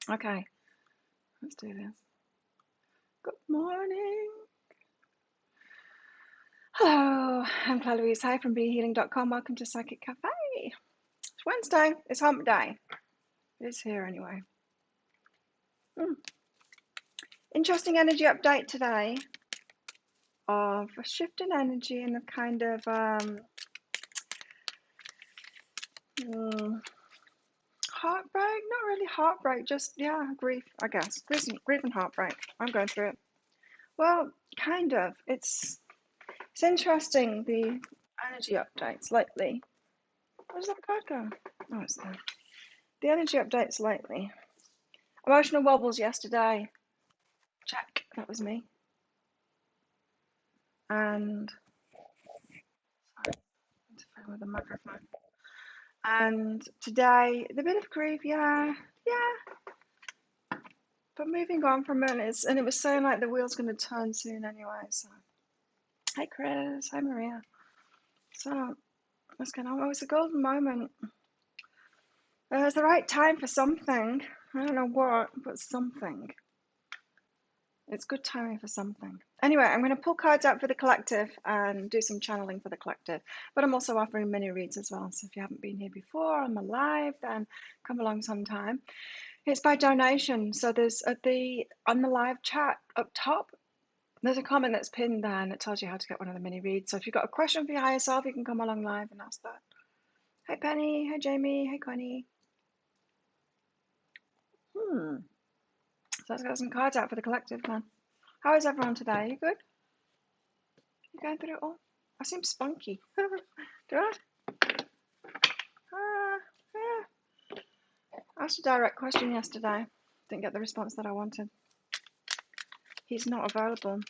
Okay, let's do this. Good morning. Hello, I'm Claire Louise. Hi from BeHealing.com. Welcome to Psychic Cafe. It's Wednesday. It's hump day. It is here anyway. Interesting energy update today of a shift in energy and a kind of heartbreak. Not really heartbreak, just grief, I guess. Grief and heartbreak. I'm going through it. Well, kind of. It's interesting, the energy updates lately. Where's that card go? Oh, it's there. The energy updates lately. Emotional wobbles yesterday. Check. That was me. And sorry, interfering with the microphone. And today, the bit of grief, yeah. But moving on from it, and it was saying like the wheel's going to turn soon anyway. So, hi Chris, hi Maria. So, what's going on? It was a golden moment. It was the right time for something. I don't know what, but something. It's good timing for something. Anyway, I'm going to pull cards out for the collective and do some channeling for the collective. But I'm also offering mini reads as well. So if you haven't been here before, I'm alive, then come along sometime. It's by donation. So there's on the live chat up top, there's a comment that's pinned there and it tells you how to get one of the mini reads. So if you've got a question for your higher self, you can come along live and ask that. Hi Penny, hi Jamie, hi Connie. So let's get some cards out for the collective then. How is everyone today? You good? You going through it all? I seem spunky. Do I? Yeah. I asked a direct question yesterday. Didn't get the response that I wanted. He's not available,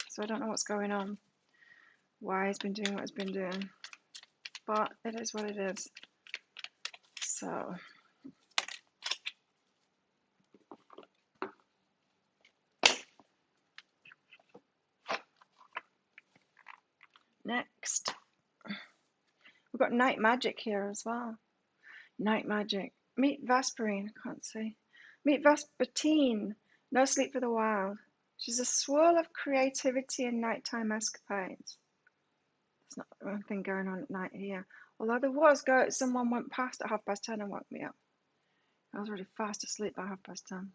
so I don't know what's going on. Why he's been doing what he's been doing. But it is what it is. So. Next. We've got night magic here as well. Night magic. Meet Vesperine. I can't see. Meet Vespertine. No sleep for the wild. She's a swirl of creativity and nighttime escapades. There's not one thing going on at night here. Although there was someone went past at 10:30 and woke me up. I was already fast asleep by 10:30,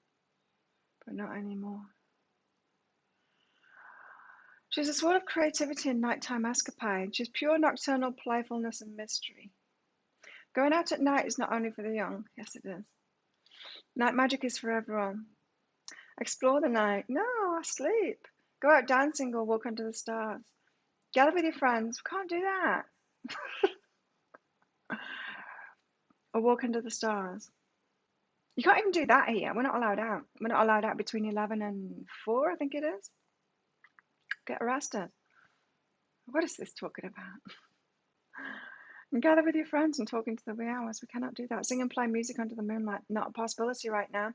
but not anymore. She's a swirl of creativity and nighttime escapade. She's pure nocturnal playfulness and mystery. Going out at night is not only for the young. Yes, it is. Night magic is for everyone. Explore the night. No, I sleep. Go out dancing or walk under the stars. Gather with your friends. We can't do that. Or walk under the stars. You can't even do that here. We're not allowed out. We're not allowed out between 11 and 4, I think it is. Get arrested. What is this talking about? And gather with your friends and talk into the wee hours. We cannot do that. Sing and play music under the moonlight. Not a possibility right now.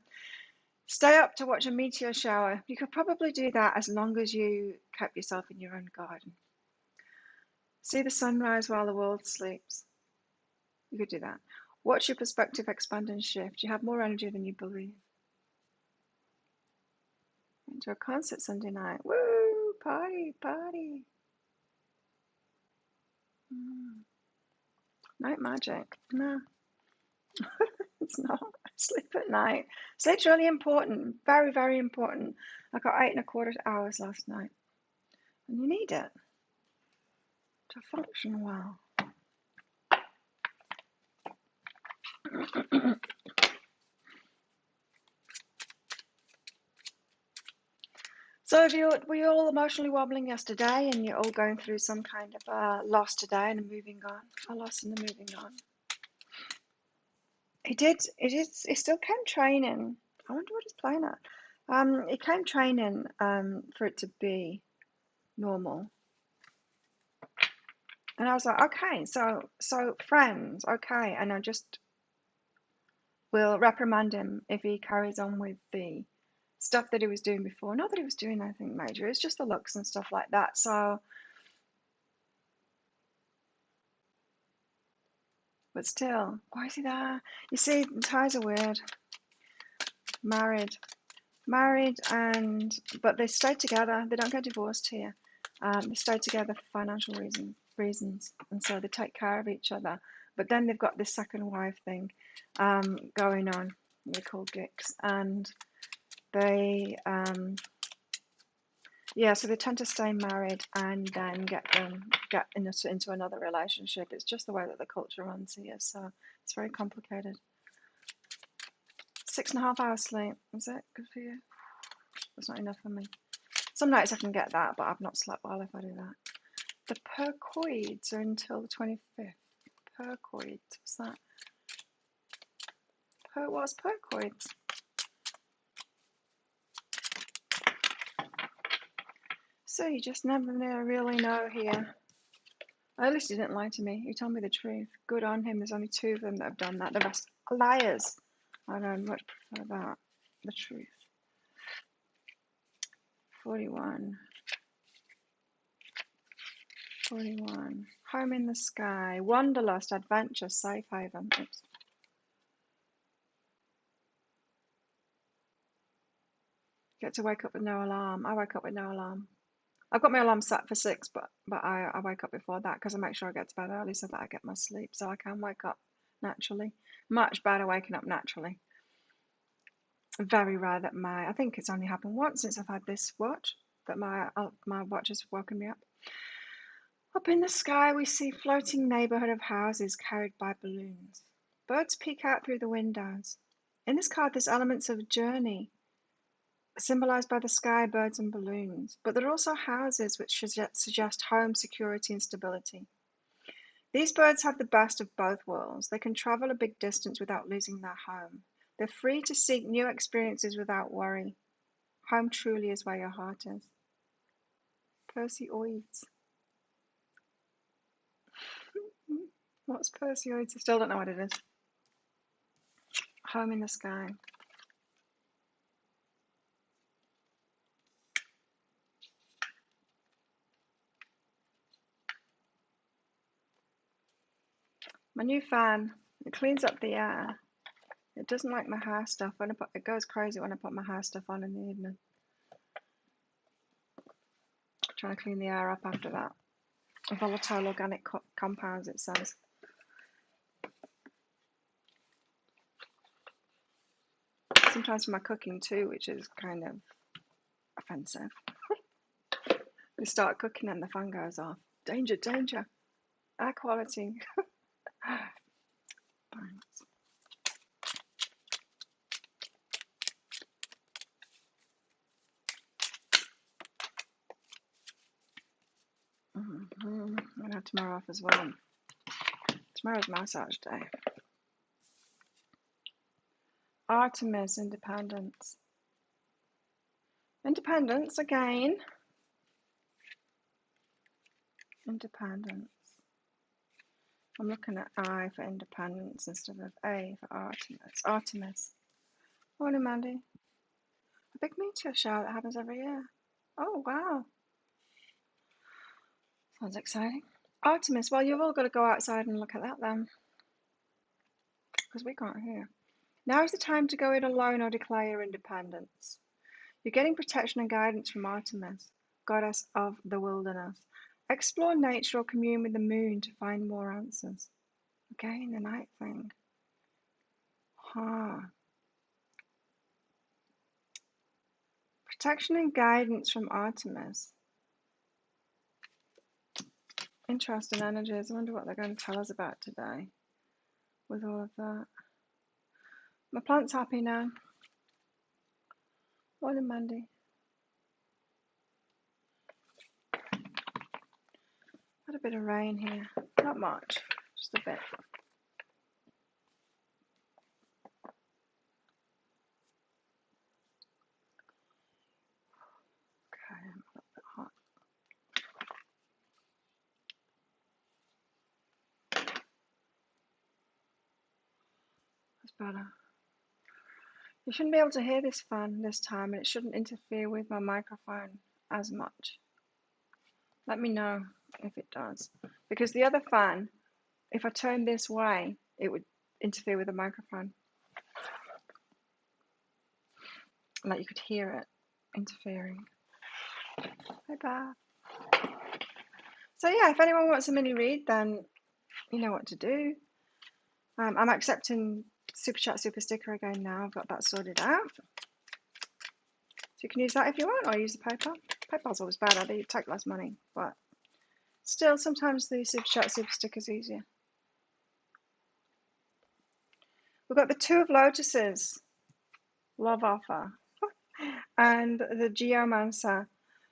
Stay up to watch a meteor shower. You could probably do that as long as you kept yourself in your own garden. See the sunrise while the world sleeps. You could do that. Watch your perspective expand and shift. You have more energy than you believe. Into a concert Sunday night. Woo! Party, party. Night magic. No, it's not. I sleep at night. Sleep's really important. Very, very important. I got 8.25 hours last night. And you need it to function well. So were you all emotionally wobbling yesterday and you're all going through some kind of loss today and moving on? A loss and a moving on. It still came training. I wonder what it's playing at. It came training for it to be normal. And I was like, okay, so friends, okay, and I just will reprimand him if he carries on with the stuff that he was doing before. Not that he was doing anything major, it's just the looks and stuff like that. So, but still, why is he there? You see, ties are weird. married, but they stay together. They don't get divorced here. They stay together for financial reasons, and so they take care of each other. But then they've got this second wife thing going on. They call gigs, and they yeah, so they tend to stay married and then get into another relationship. It's just the way that the culture runs here, so it's very complicated. 6.5 hours sleep, is it good for you? That's not enough for me. Some nights I can get that, but I've not slept well if I do that. The percoids are until the 25th. Percoids, what's that? What's percoids? So you just never really know here. At least he didn't lie to me. He told me the truth. Good on him. There's only 2 of them that have done that. The rest are liars. I don't much prefer that. The truth. 41. 41. Home in the sky. Wanderlust. Adventure. Safe haven. Oops. Get to wake up with no alarm. I wake up with no alarm. I've got my alarm set for 6, but I wake up before that because I make sure I get to bed early so that I get my sleep, so I can wake up naturally. Much better waking up naturally. Very rare that I think it's only happened once since I've had this watch, that my watch has woken me up. Up in the sky, we see floating neighborhood of houses carried by balloons. Birds peek out through the windows. In this card, there's elements of journey, symbolized by the sky, birds, and balloons. But there are also houses which suggest home, security, and stability. These birds have the best of both worlds. They can travel a big distance without losing their home. They're free to seek new experiences without worry. Home truly is where your heart is. Perseoids. What's Perseoids? I still don't know what it is. Home in the sky. My new fan, it cleans up the air. It doesn't like my hair stuff. It goes crazy when I put my hair stuff on in the evening. Trying to clean the air up after that. Volatile organic compounds, it says. Sometimes for my cooking too, which is kind of offensive. We start cooking and the fan goes off. Danger, danger. Air quality. Thanks. I'm gonna have tomorrow off as well. Tomorrow's massage day. Artemis, independence. Independence again. Independence. I'm looking at I for independence instead of A for Artemis. Artemis. Morning, Mandy. A big meteor shower that happens every year. Oh, wow. Sounds exciting. Artemis, well, you've all got to go outside and look at that then. Because we can't hear. Now is the time to go it alone or declare your independence. You're getting protection and guidance from Artemis, goddess of the wilderness. Explore nature or commune with the moon to find more answers. Again, the night thing. Protection and guidance from Artemis. Interesting energies. I wonder what they're going to tell us about today with all of that. My plant's happy now. Morning, Mandy. Had a bit of rain here. Not much, just a bit. Okay, I'm a little bit hot. That's better. You shouldn't be able to hear this fan this time, and it shouldn't interfere with my microphone as much. Let me know if it does. Because the other fan, if I turn this way, it would interfere with the microphone. like you could hear it interfering. Hi, Beth. So yeah, if anyone wants a mini read, then you know what to do. I'm accepting Super Chat, Super Sticker again now. I've got that sorted out. So you can use that if you want, or use the PayPal. PayPal's always better, they take less money, but still, sometimes the Super Chat, Super Sticker's easier. We've got the Two of Lotuses, Love Offer, and the Geomancer,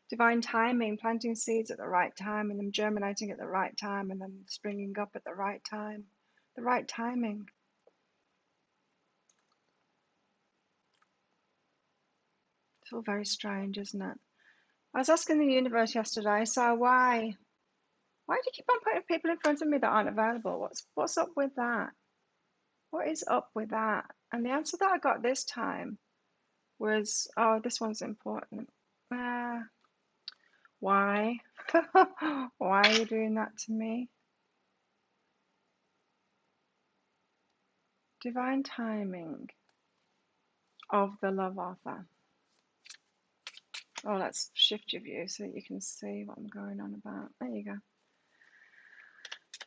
Divine Timing, planting seeds at the right time and them germinating at the right time and them springing up at the right time. The right timing. It's all very strange, isn't it? I was asking the universe yesterday, so why do you keep on putting people in front of me that aren't available? What's up with that? What is up with that? And the answer that I got this time was, oh, this one's important. Why? Why are you doing that to me? Divine timing of the love offer. Oh, let's shift your view so that you can see what I'm going on about. There you go.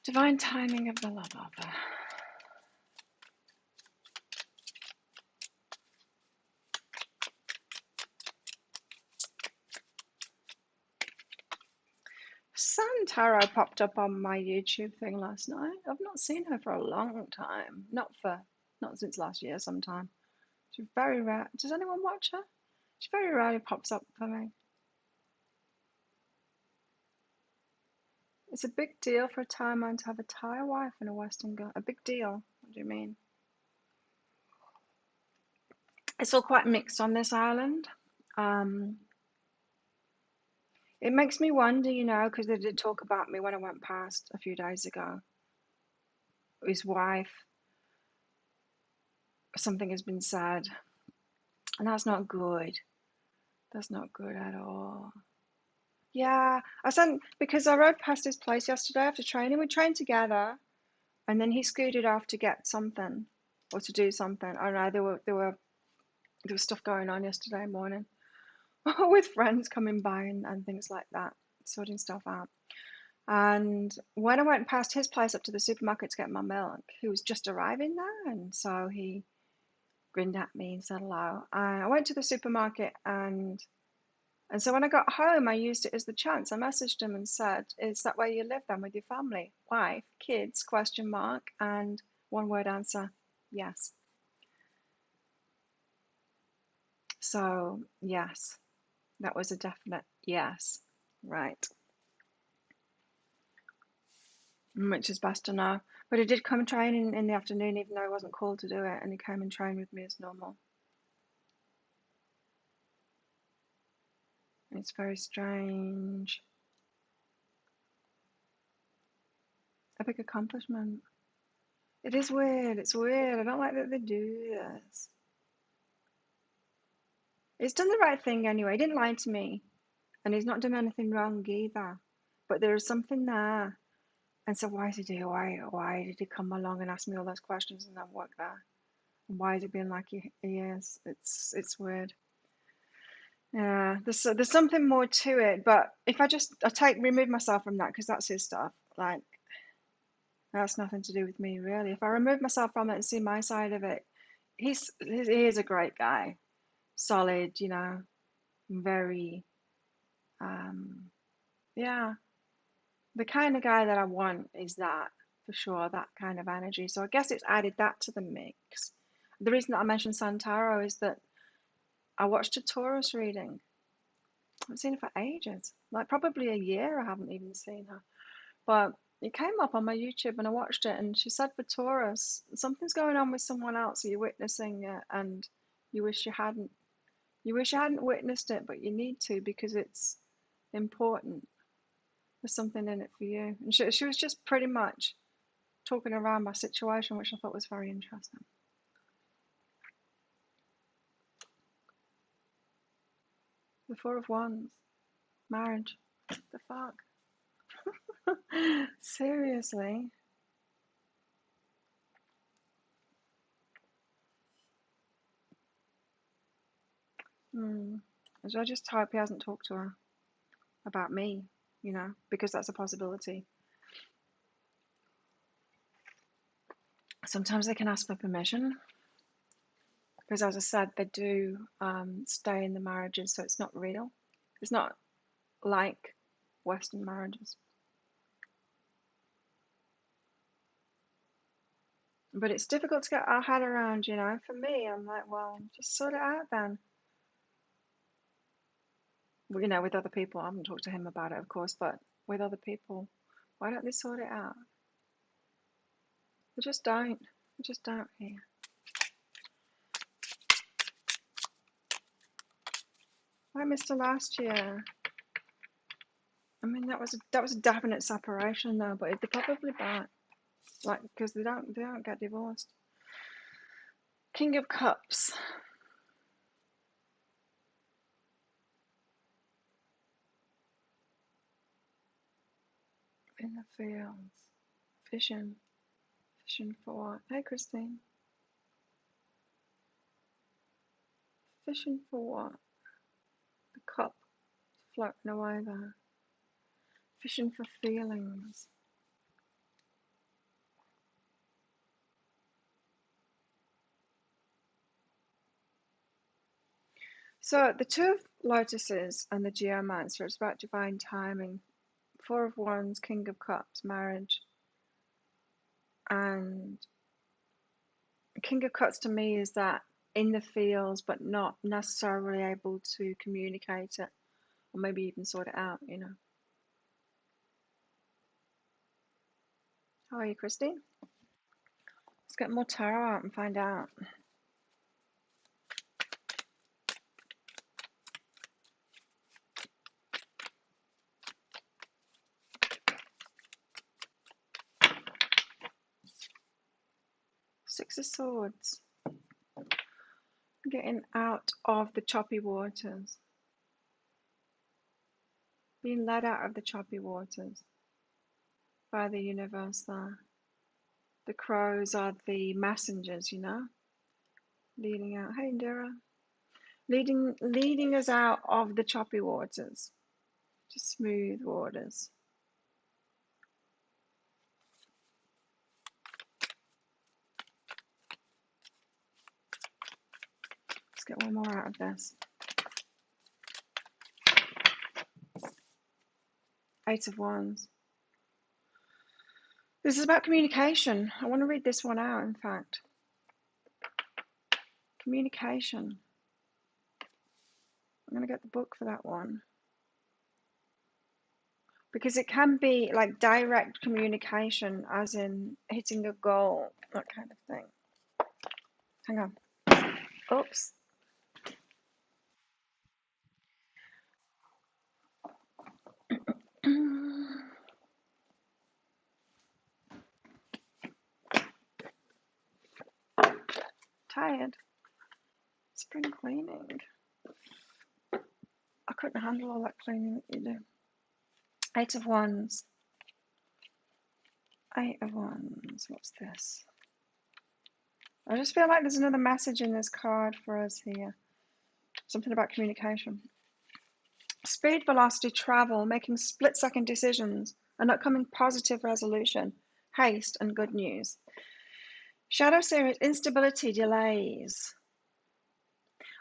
Divine timing of the love offer. Santaro popped up on my YouTube thing last night. I've not seen her for a long time. Not since last year sometime. She's very rare. Does anyone watch her? She very rarely pops up for me. It's a big deal for a Thai man to have a Thai wife and a Western girl. A big deal. What do you mean? It's all quite mixed on this island. It makes me wonder, because they did talk about me when I went past a few days ago. His wife, something has been said, and that's not good. That's not good at all. Yeah, because I rode past his place yesterday after training. We trained together, and then he scooted off to get something or to do something. I don't know. There was stuff going on yesterday morning with friends coming by and things like that, sorting stuff out. And when I went past his place up to the supermarket to get my milk, he was just arriving there, and so he grinned at me and said hello. I went to the supermarket, and so when I got home, I used it as the chance. I messaged him and said, "Is that where you live then, with your family, wife, kids?" Question mark, and one word answer, yes. So yes, that was a definite yes, right. Which is best to know. But he did come train in the afternoon, even though he wasn't called to do it, and he came and trained with me as normal. It's very strange. A big accomplishment. It is weird. It's weird. I don't like that they do this. He's done the right thing anyway. He didn't lie to me, and he's not done anything wrong either. But there is something there. And so why did he? Why did he come along and ask me all those questions and then work there? And why is he being like he is? It's weird. Yeah, there's something more to it. But if remove myself from that, because that's his stuff. Like, that's nothing to do with me, really. If I remove myself from it and see my side of it, he is a great guy, solid, very, yeah, the kind of guy that I want is that, for sure, that kind of energy. So I guess it's added that to the mix. The reason that I mentioned Santaro is that I watched a Taurus reading. I haven't seen her for ages, like probably a year. I haven't even seen her, but it came up on my YouTube and I watched it, and she said for Taurus, something's going on with someone else. You're witnessing it, and you wish you hadn't. You wish you hadn't witnessed it, but you need to because it's important. There's something in it for you. And she was just pretty much talking around my situation, which I thought was very interesting. The Four of Wands, marriage. The fuck? Seriously? So I just hope he hasn't talked to her about me, you know, because that's a possibility. Sometimes they can ask for permission because, as I said, they do stay in the marriages, so it's not real. It's not like Western marriages. But it's difficult to get our head around, you know. For me, I'm like, well, just sort it out then. Well, you know, with other people, I haven't talked to him about it, of course, but with other people, why don't they sort it out? They just don't. They just don't here. I missed her last year. I mean, that was a definite separation though, but they're probably back, like, because they don't get divorced. King of Cups. In the fields. Fishing. Fishing for what? Hey, Christine. Fishing for what? The cup floating away there. Fishing for feelings. So the Two of Lotuses and the Geomancer, it's about divine timing. Four of Wands, King of Cups, marriage. And King of Cups to me is that in the fields, but not necessarily able to communicate it, or maybe even sort it out, you know. How are you, Christine? Let's get more tarot out and find out. Six of Swords. Getting out of the choppy waters. Being led out of the choppy waters by the universe there. The crows are the messengers, you know, leading out. Hey, Indira. Leading us out of the choppy waters to smooth waters. Let's get one more out of this. Eight of Wands. This is about communication. I want to read this one out, in fact. Communication. I'm going to get the book for that one. Because it can be like direct communication, as in hitting a goal, that kind of thing. Hang on. Oops. Tired. Spring cleaning. I couldn't handle all that cleaning that you do. Eight of Wands. Eight of Wands. What's this? I just feel like there's another message in this card for us here. Something about communication. Speed, velocity, travel, making split-second decisions, an upcoming positive resolution, haste, and good news. Shadow series, instability, delays.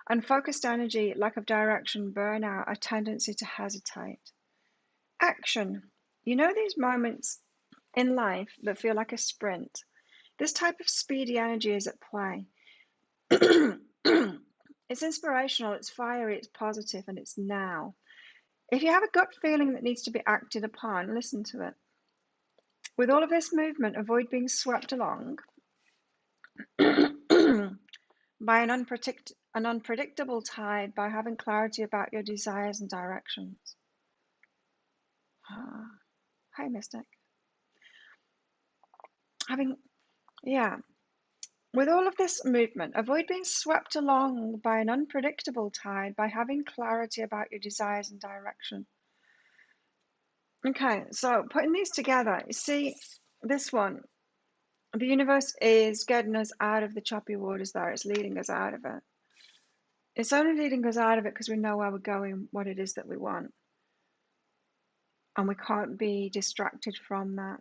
Unfocused energy, lack of direction, burnout, a tendency to hesitate. Action. You know these moments in life that feel like a sprint. This type of speedy energy is at play. It's inspirational, it's fiery, it's positive, and it's now. If you have a gut feeling that needs to be acted upon, listen to it. With all of this movement, avoid being swept along by an unpredictable tide, by having clarity about your desires and directions. Hi, Mystic. With all of this movement, avoid being swept along by an unpredictable tide, by having clarity about your desires and direction. Okay, so putting these together, you see this one, the universe is getting us out of the choppy waters there, it's leading us out of it. It's only leading us out of it because we know where we're going, what it is that we want. And we can't be distracted from that.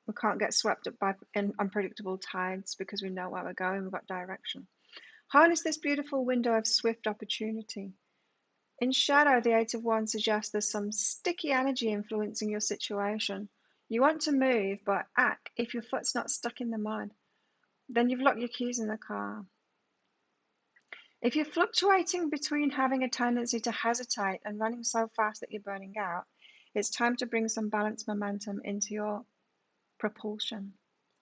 We can't get swept up by unpredictable tides because we know where we're going, we've got direction. Harness this beautiful window of swift opportunity. In shadow, the Eight of Wands suggests there's some sticky energy influencing your situation. You want to move, but act if your foot's not stuck in the mud. Then you've locked your keys in the car. If you're fluctuating between having a tendency to hesitate and running so fast that you're burning out, it's time to bring some balanced momentum into your propulsion.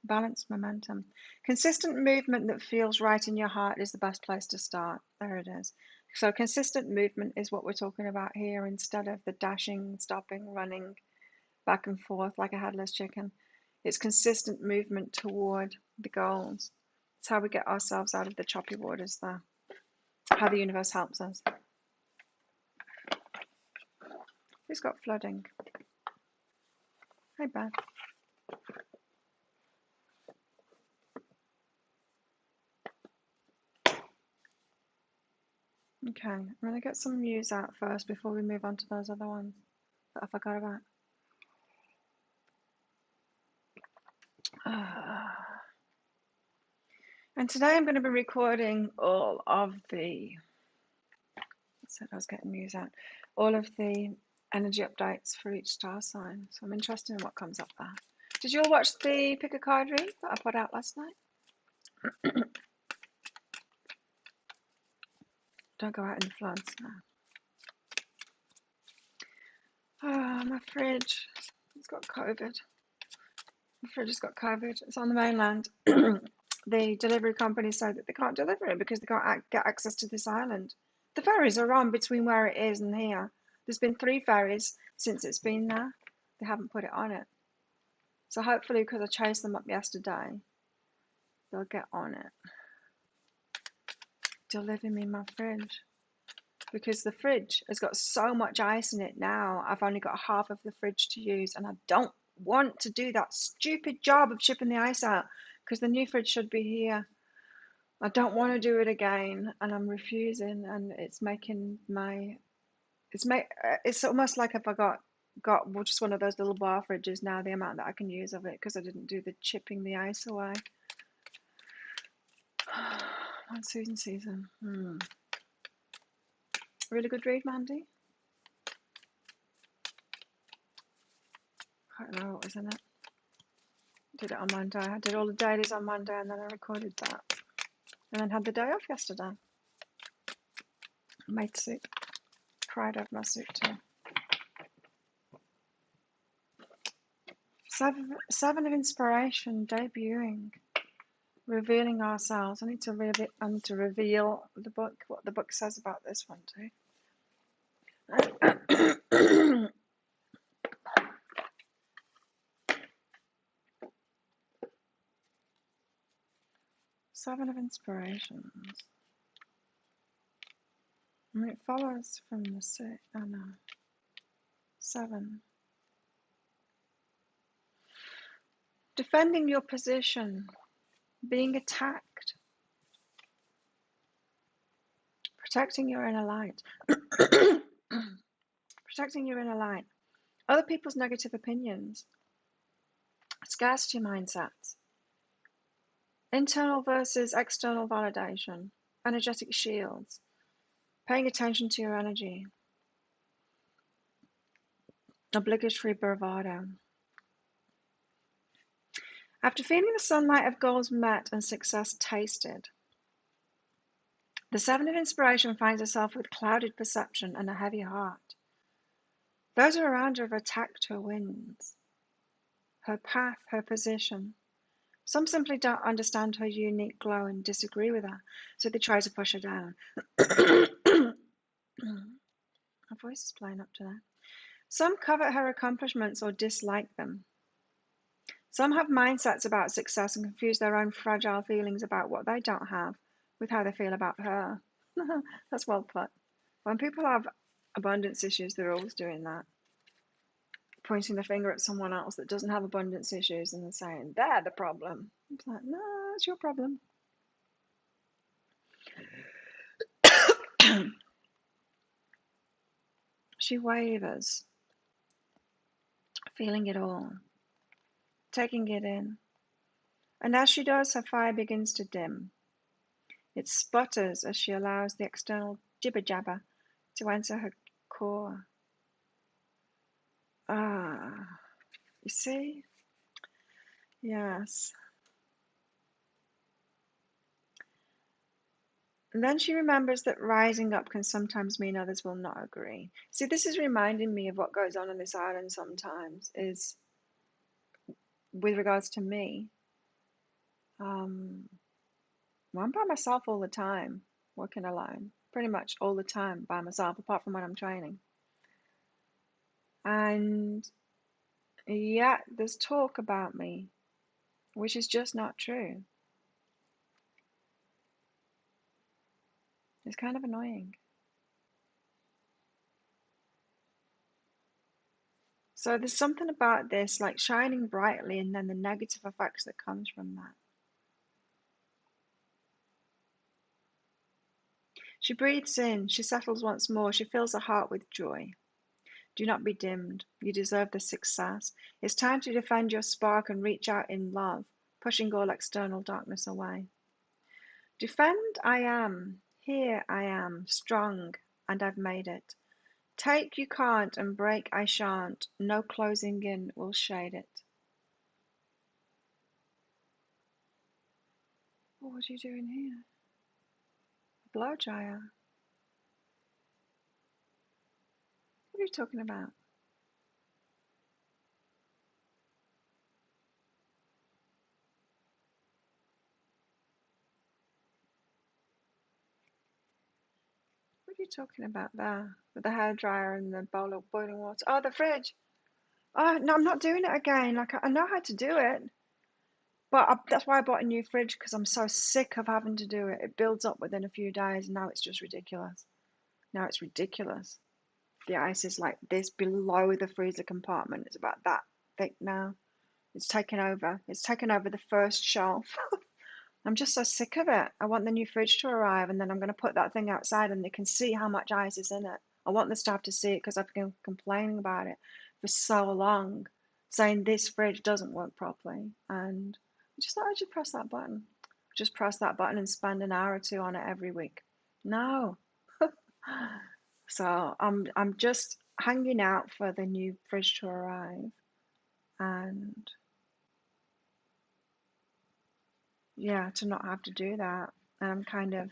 Balanced momentum. Consistent movement that feels right in your heart is the best place to start. There it is. So consistent movement is what we're talking about here instead of the dashing, stopping, running back and forth like a headless chicken. It's consistent movement toward the goals. It's how we get ourselves out of the choppy waters there. How the universe helps us. Who's got flooding? Hey, Beth. Okay, I'm going to get some news out first before we move on to those other ones that I forgot about. And today I'm going to be recording all of the, I was getting news out, all of the energy updates for each star sign. So I'm interested in what comes up there. Did you all watch the pick a card read that I put out last night? Don't go out in the floods now. Oh, my fridge, it's got COVID. My fridge has got COVID. It's on the mainland. The delivery company say that they can't deliver it because they can't get access to this island. The ferries are on between where it is and here. There's been 3 ferries since it's been there. They haven't put it on it. So hopefully, because I chased them up yesterday, they'll get on it. Deliver me my fridge. Because the fridge has got so much ice in it now, I've only got half of the fridge to use, and I don't want to do that stupid job of shipping the ice out because the new fridge should be here. I don't want to do it again, and I'm refusing, and it's making my it's almost like if I got just one of those little bar fridges now, the amount that I can use of it because I didn't do the chipping the ice away. Monsoon season. Really good read, Mandy. I don't know what was in it. Did it on Monday. I did all the dailies on Monday and then I recorded that. And then had the day off yesterday. Made soup. Cried over my soup too. Seven of Inspiration debuting. Revealing ourselves. I need to reveal the book, what the book says about this one too. 7 of Inspirations. And it follows from the 6. Oh no. 7. Defending your position. Being attacked. Protecting your inner light. Protecting your inner light. Other people's negative opinions. Scarcity mindsets. Internal versus external validation. Energetic shields. Paying attention to your energy. Obligatory bravado. After feeling the sunlight of goals met and success tasted, the 7 of Inspiration finds herself with clouded perception and a heavy heart. Those around her have attacked her wins, her path, her position. Some simply don't understand her unique glow and disagree with her, so they try to push her down. Her voice is playing up today. Some covet her accomplishments or dislike them. Some have mindsets about success and confuse their own fragile feelings about what they don't have with how they feel about her. That's well put. When people have abundance issues, they're always doing that. Pointing the finger at someone else that doesn't have abundance issues and then saying, they're the problem. It's like, no, it's your problem. She wavers, feeling it all, taking it in. And as she does, her fire begins to dim. It sputters as she allows the external jibber-jabber to enter her core. Ah, you see? Yes. And then she remembers that rising up can sometimes mean others will not agree. See, this is reminding me of what goes on this island sometimes, is with regards to me. Well, I'm by myself all the time, working alone, pretty much all the time by myself, apart from when I'm training. And yet there's talk about me, which is just not true. It's kind of annoying. So there's something about this, like shining brightly, and then the negative effects that comes from that. She breathes in, she settles once more, she fills her heart with joy. Do not be dimmed. You deserve the success. It's time to defend your spark and reach out in love, pushing all external darkness away. Defend I am. Here I am, strong, and I've made it. Take you can't, and break I shan't. No closing in will shade it. Oh, what are you doing here? Blow dryer. What are you talking about? What are you talking about there? With the hair dryer and the bowl of boiling water. Oh, the fridge. Oh, no, I'm not doing it again. Like, I know how to do it. But that's why I bought a new fridge, because I'm so sick of having to do it. It builds up within a few days, and now it's just ridiculous. Now it's ridiculous. The ice is like this below the freezer compartment. It's about that thick now. It's taken over. It's taken over the first shelf. I'm just so sick of it. I want the new fridge to arrive, and then I'm going to put that thing outside, and they can see how much ice is in it. I want the staff to see it, because I've been complaining about it for so long, saying this fridge doesn't work properly. And I just thought I should press that button. Just press that button and spend an hour or two on it every week. No. So I'm just hanging out for the new fridge to arrive, and yeah, to not have to do that. And I'm kind of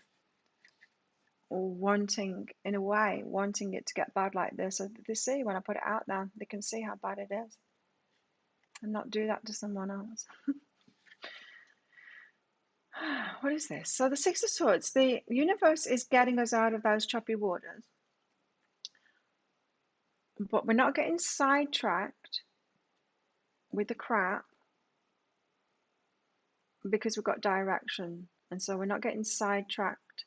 wanting, in a way, wanting it to get bad like this, so that they see when I put it out there, they can see how bad it is, and not do that to someone else. What is this? So the Six of Swords, the universe is getting us out of those choppy waters, but we're not getting sidetracked with the crap, because we've got direction, and so we're not getting sidetracked.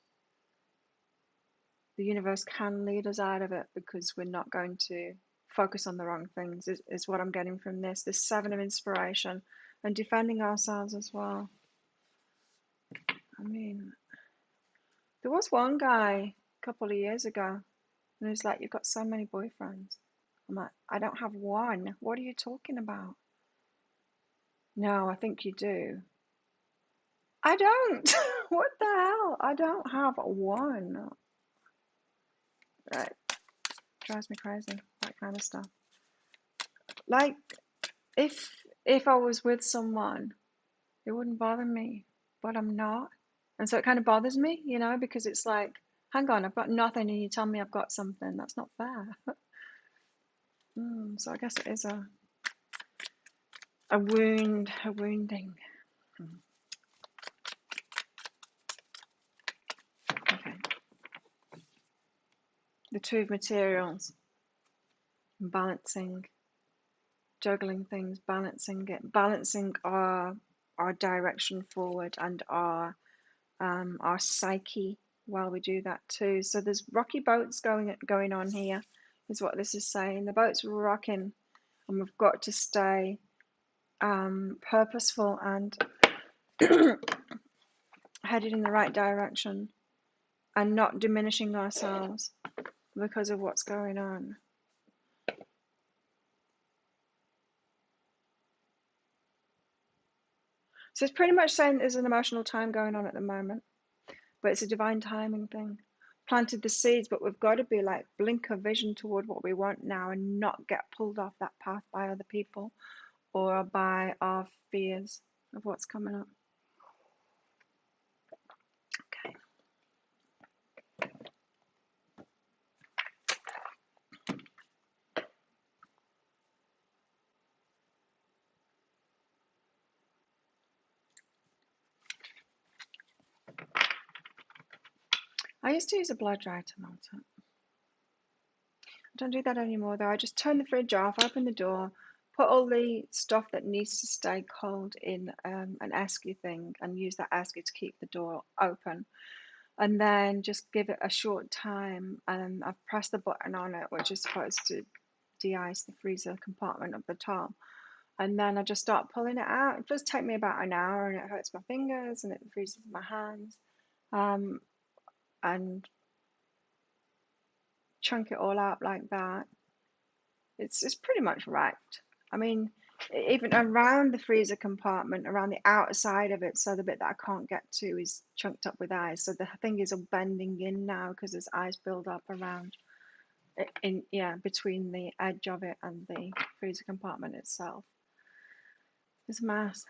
The universe can lead us out of it, because we're not going to focus on the wrong things, is what I'm getting from this. This Seven of Inspiration, and defending ourselves as well. I mean, there was one guy a couple of years ago, and he's like, "You've got so many boyfriends." I'm like, "I don't have one. What are you talking about?" "No, I think you do." "I don't." What the hell? I don't have one. Right. Drives me crazy, that kind of stuff. Like, if I was with someone, it wouldn't bother me, but I'm not. And so it kind of bothers me, because it's like, hang on, I've got nothing, and you tell me I've got something. That's not fair. So I guess it is a wounding. Okay. The Two of Materials, balancing, juggling things, balancing it, balancing our direction forward, and our psyche while we do that too. So there's rocky boats going on here, is what this is saying. The boat's rocking, and we've got to stay purposeful and headed in the right direction. and not diminishing ourselves because of what's going on. So it's pretty much saying there's an emotional time going on at the moment, but it's a divine timing thing. Planted the seeds, but we've got to be like blinker vision toward what we want now and not get pulled off that path by other people or by our fears of what's coming up. Okay. I used to use a blow dryer to melt it. I don't do that anymore though. I just turn the fridge off, open the door, put all the stuff that needs to stay cold in an esky thing and use that esky to keep the door open. And then just give it a short time, and I've pressed the button on it, which is supposed to de-ice the freezer compartment of the top. And then I just start pulling it out. It does take me about an hour, and it hurts my fingers and it freezes my hands. And chunk it all out like that. It's pretty much wrapped. I mean, even around the freezer compartment, around the outside of it, so the bit that I can't get to is chunked up with ice. So the thing is all bending in now because there's ice build up around between the edge of it and the freezer compartment itself. It's a mess.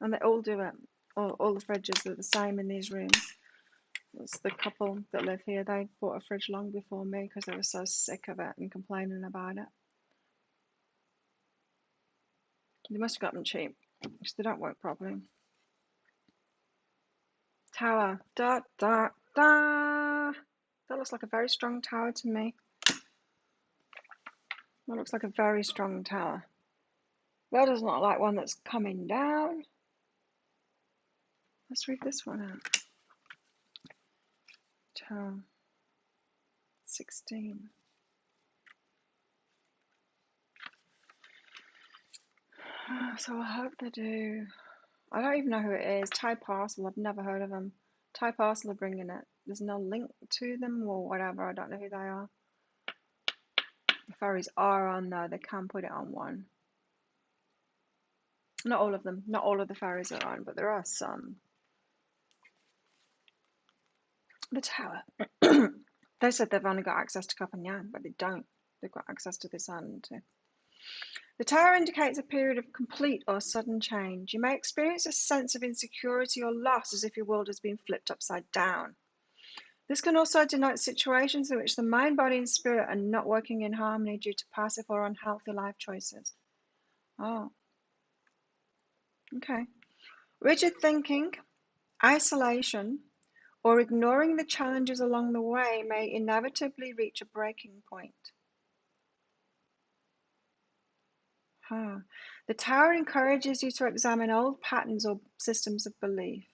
And they all do it. All the fridges are the same in these rooms. It's the couple that live here. They bought a fridge long before me because they were so sick of it and complaining about it. They must have got them cheap because they don't work properly. Tower. Da, da, da. That looks like a very strong tower to me. That looks like a very strong tower. That does not like one that's coming down. Let's read this one out. Tower 16. So I hope they do. I don't even know who it is. Thai Parcel, I've never heard of them. Thai Parcel are bringing it. There's no link to them or whatever. I don't know who they are. The ferries are on there. They can put it on one. Not all of them. Not all of the ferries are on, but there are some. The tower. They said they've only got access to Kaczan, but they don't. They've got access to this island too. The tower indicates a period of complete or sudden change. You may experience a sense of insecurity or loss as if your world has been flipped upside down. This can also denote situations in which the mind, body, and spirit are not working in harmony due to passive or unhealthy life choices. Oh. Okay. Rigid thinking, isolation, or ignoring the challenges along the way may inevitably reach a breaking point. The tower encourages you to examine old patterns or systems of belief.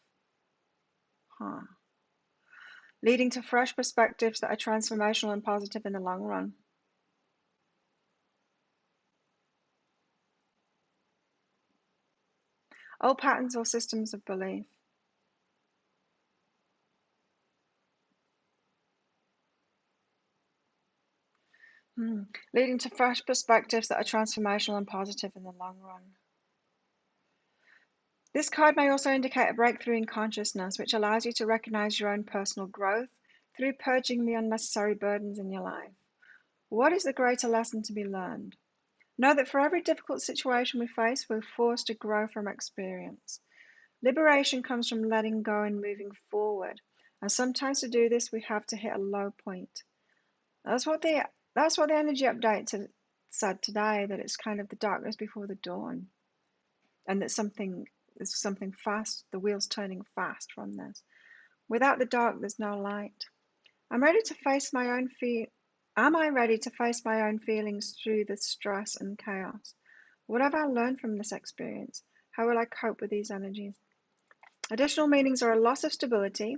Leading to fresh perspectives that are transformational and positive in the long run. Old patterns or systems of belief. Leading to fresh perspectives that are transformational and positive in the long run. This card may also indicate a breakthrough in consciousness, which allows you to recognize your own personal growth through purging the unnecessary burdens in your life. What is the greater lesson to be learned? Know that for every difficult situation we face, we're forced to grow from experience. Liberation comes from letting go and moving forward. And sometimes to do this, we have to hit a low point. That's what the energy update said today, that it's kind of the darkness before the dawn. And that something fast, the wheel's turning fast from this. Without the dark, there's no light. Am I ready to face my own feelings through the stress and chaos? What have I learned from this experience? How will I cope with these energies? Additional meanings are a loss of stability,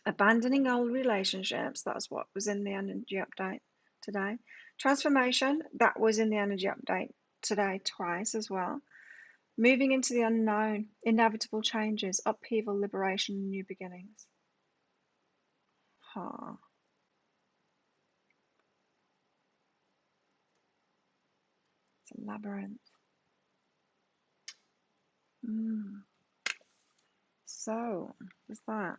abandoning old relationships, that's what was in the energy update today. Transformation, that was in the energy update today twice as well. Moving into the unknown, inevitable changes, upheaval, liberation, and new beginnings. Oh, it's a labyrinth. So, what's that?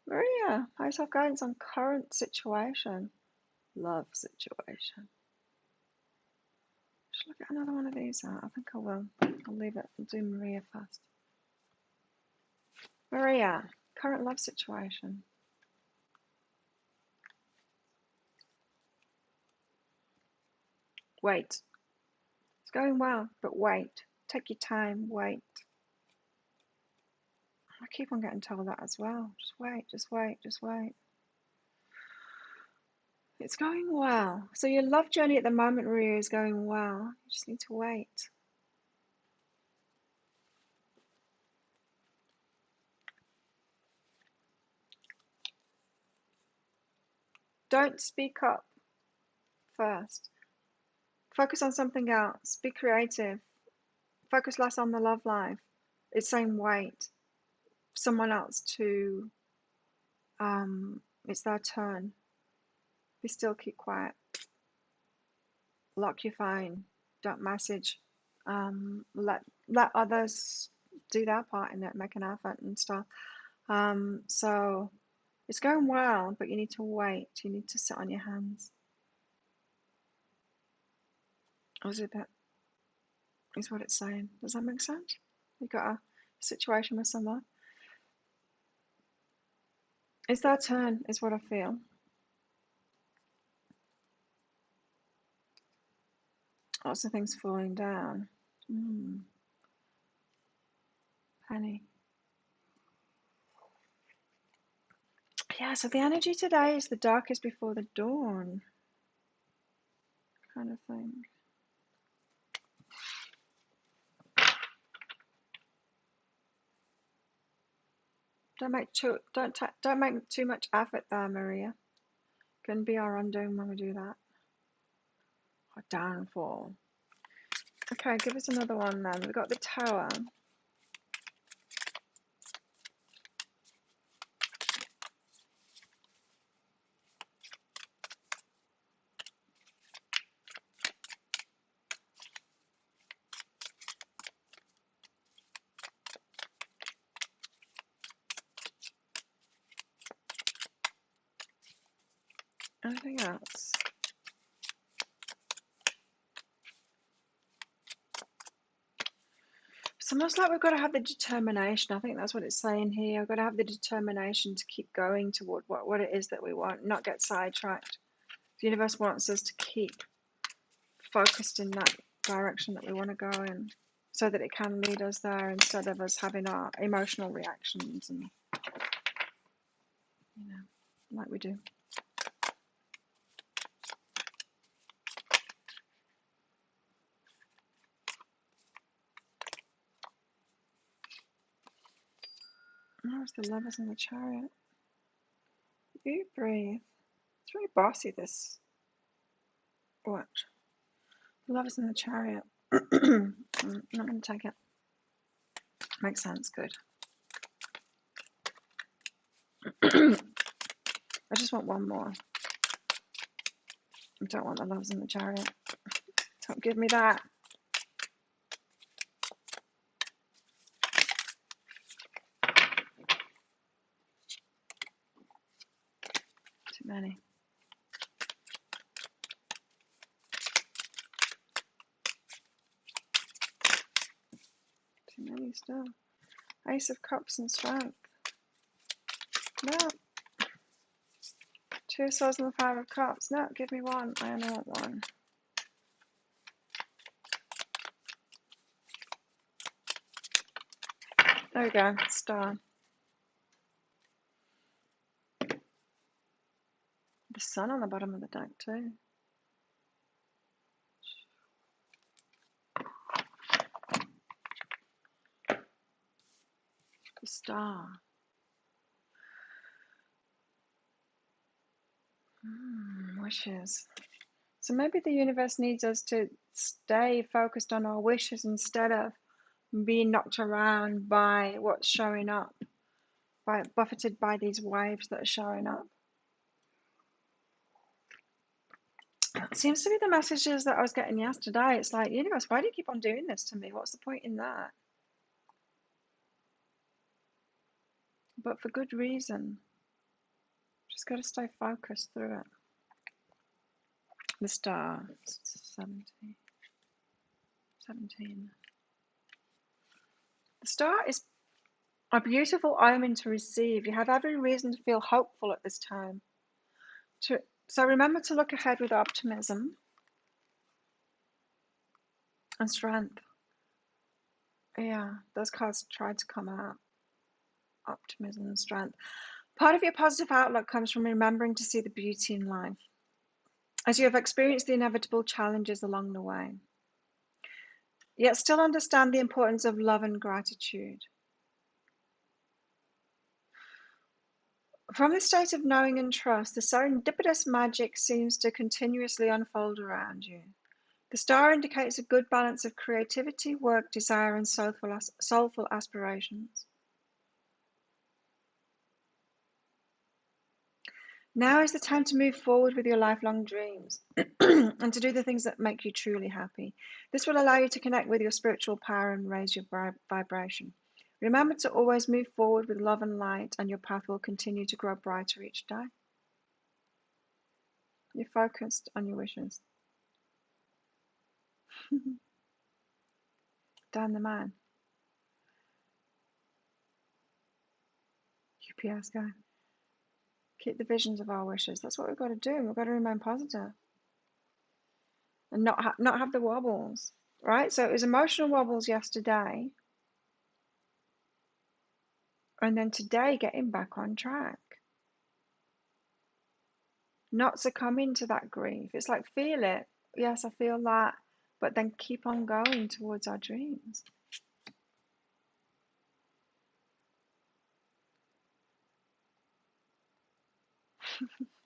Maria, high self guidance on current situation, love situation. Should I get another one of these out? I think I will. I'll leave it and do Maria first. Maria, current love situation. Wait. It's going well, but wait. Take your time, wait. I keep on getting told that as well. Just wait, just wait, just wait. It's going well. So your love journey at the moment, Maria, is going well. You just need to wait. Don't speak up first. Focus on something else. Be creative. Focus less on the love life. It's saying wait. Someone else to, it's their turn. Be still, keep quiet. Lock your phone. Don't message. Let others do their part in it, make an effort and stuff. So it's going well, but you need to wait. You need to sit on your hands. Is what it's saying. Does that make sense? You've got a situation with someone. It's their turn, is what I feel. Lots of things falling down. Penny. Yeah, so the energy today is the darkest before the dawn kind of thing. Don't make too much effort there, Maria. Can be our undoing when we do that. Or downfall. Okay, give us another one then. We've got the Tower. Anything else? It's almost like we've got to have the determination. I think that's what it's saying here. We've got to have the determination to keep going toward what it is that we want, not get sidetracked. The universe wants us to keep focused in that direction that we want to go in, so that it can lead us there instead of us having our emotional reactions and, like we do. Oh, it's the Lovers in the Chariot. You breathe. It's very bossy, this watch. The Lovers in the Chariot. I'm not going to take it. Makes sense, good. I just want one more. I don't want the Lovers in the Chariot. Don't give me that. Too many. Too many still. Ace of Cups and Strength. No. Two of Swords and the Five of Cups. No, give me one. I only want one. There we go. Star. The Sun on the bottom of the deck too. The Star. Wishes. So maybe the universe needs us to stay focused on our wishes instead of being knocked around by what's showing up, buffeted by these waves that are showing up. It seems to be the messages that I was getting yesterday. It's like, universe, why do you keep on doing this to me? What's the point in that? But for good reason. Just got to stay focused through it. The star, 17. The star is a beautiful omen to receive. You have every reason to feel hopeful at this time. So remember to look ahead with optimism and strength. Yeah, those cards tried to come out. Optimism and strength. Part of your positive outlook comes from remembering to see the beauty in life, as you have experienced the inevitable challenges along the way. Yet still understand the importance of love and gratitude. From this state of knowing and trust, the serendipitous magic seems to continuously unfold around you. The star indicates a good balance of creativity, work, desire, and soulful aspirations. Now is the time to move forward with your lifelong dreams and to do the things that make you truly happy. This will allow you to connect with your spiritual power and raise your vibration. Remember to always move forward with love and light, and your path will continue to grow brighter each day. You're focused on your wishes. Dan the man. UPS guy. Keep the visions of our wishes. That's what we've got to do. We've got to remain positive and not have the wobbles, right? So it was emotional wobbles yesterday, and then today getting back on track. Not succumbing to that grief. It's like, feel it. Yes, I feel that, but then keep on going towards our dreams.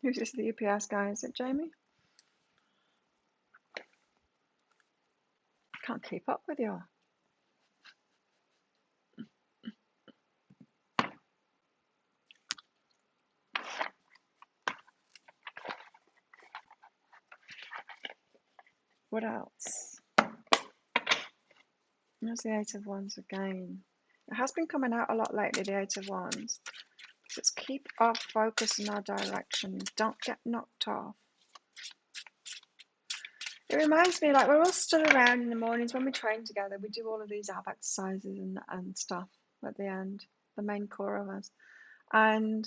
Who's this, the UPS guy? Is it Jamie? I can't keep up with you. What else? There's the Eight of Wands again. It has been coming out a lot lately, the Eight of Wands. Just keep our focus in our direction. Don't get knocked off. It reminds me, like, we're all stood around in the mornings when we train together. We do all of these ab exercises and stuff at the end, the main core of us. And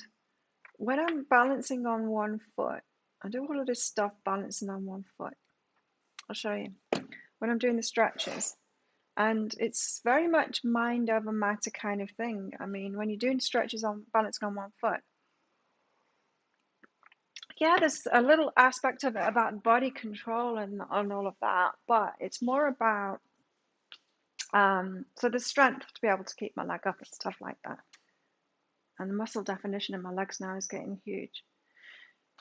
when I'm balancing on one foot, I do all of this stuff balancing on one foot. I'll show you. When I'm doing the stretches. And it's very much mind over matter kind of thing. I mean, when you're doing stretches on balancing on one foot, yeah, there's a little aspect of it about body control and all of that, but it's more about so the strength to be able to keep my leg up and stuff like that. And the muscle definition in my legs now is getting huge.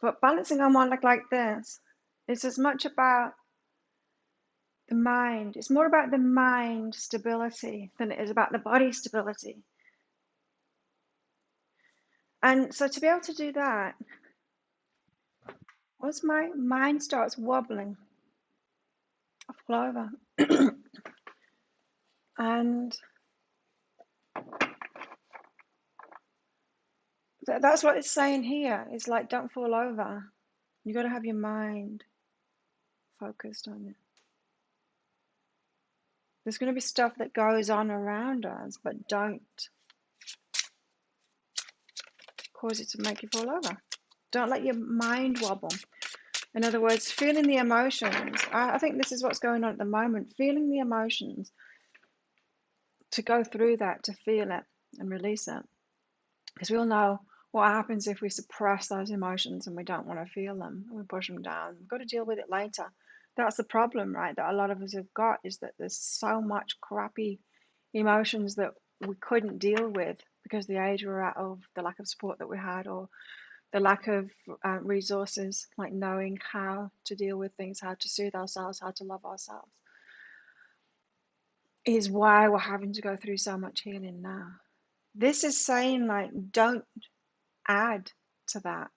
But balancing on one leg like this is as much about the mind. It's more about the mind stability than it is about the body stability. And so to be able to do that, once my mind starts wobbling, I fall over. And that's what it's saying here. It's like, don't fall over. You got to have your mind focused on it. There's going to be stuff that goes on around us, but don't cause it to make you fall over. Don't let your mind wobble. In other words, feeling the emotions. I think this is what's going on at the moment. Feeling the emotions, to go through that, to feel it and release it. Because we all know what happens if we suppress those emotions and we don't want to feel them. We push them down. We've got to deal with it later. That's the problem, right? That a lot of us have got, is that there's so much crappy emotions that we couldn't deal with because the age we're at, of the lack of support that we had, or the lack of resources, like knowing how to deal with things, how to soothe ourselves, how to love ourselves. is why we're having to go through so much healing now. This is saying, like, don't add to that.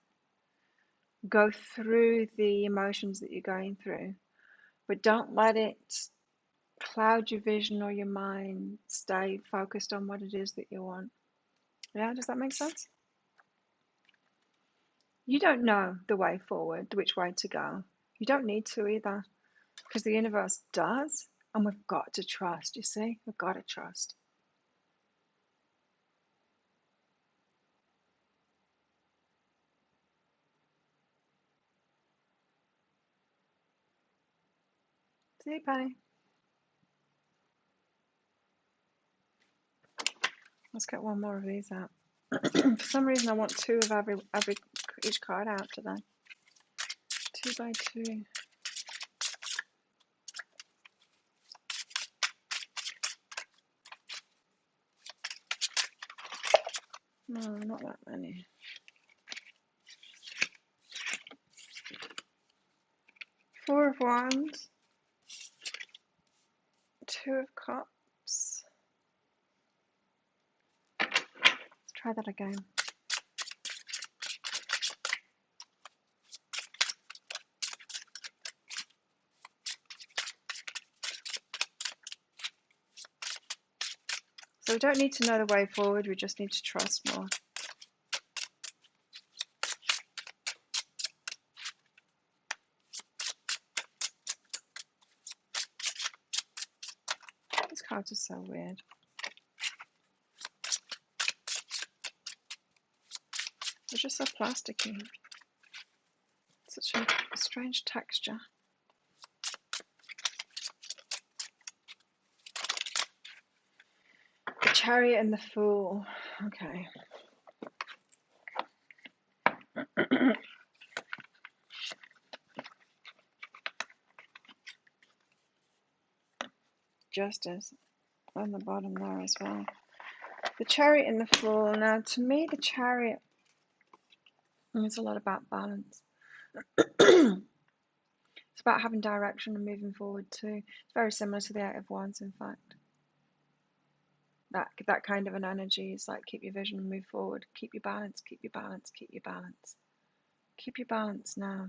Go through the emotions that you're going through, but don't let it cloud your vision or your mind. Stay focused on what it is that you want. Yeah, does that make sense? You don't know the way forward, which way to go. You don't need to either, because the universe does, and we've got to trust, you see? We've got to trust. See, Penny? Let's get one more of these out. For some reason, I want two of every each card out today. 2 by 2. No, not that many. 4 of Wands. 2 of Cups. Let's try that again. So we don't need to know the way forward, we just need to trust more. These cards are so weird. They're just so plasticky. Such a strange texture. The Chariot and the Fool. Okay. Justice on the bottom there as well. The Chariot and the Fool. Now, to me, the Chariot is a lot about balance. It's about having direction and moving forward too. It's very similar to the Eight of Wands, in fact. That kind of an energy is like keep your vision and move forward. Keep your balance, keep your balance, keep your balance. Keep your balance now.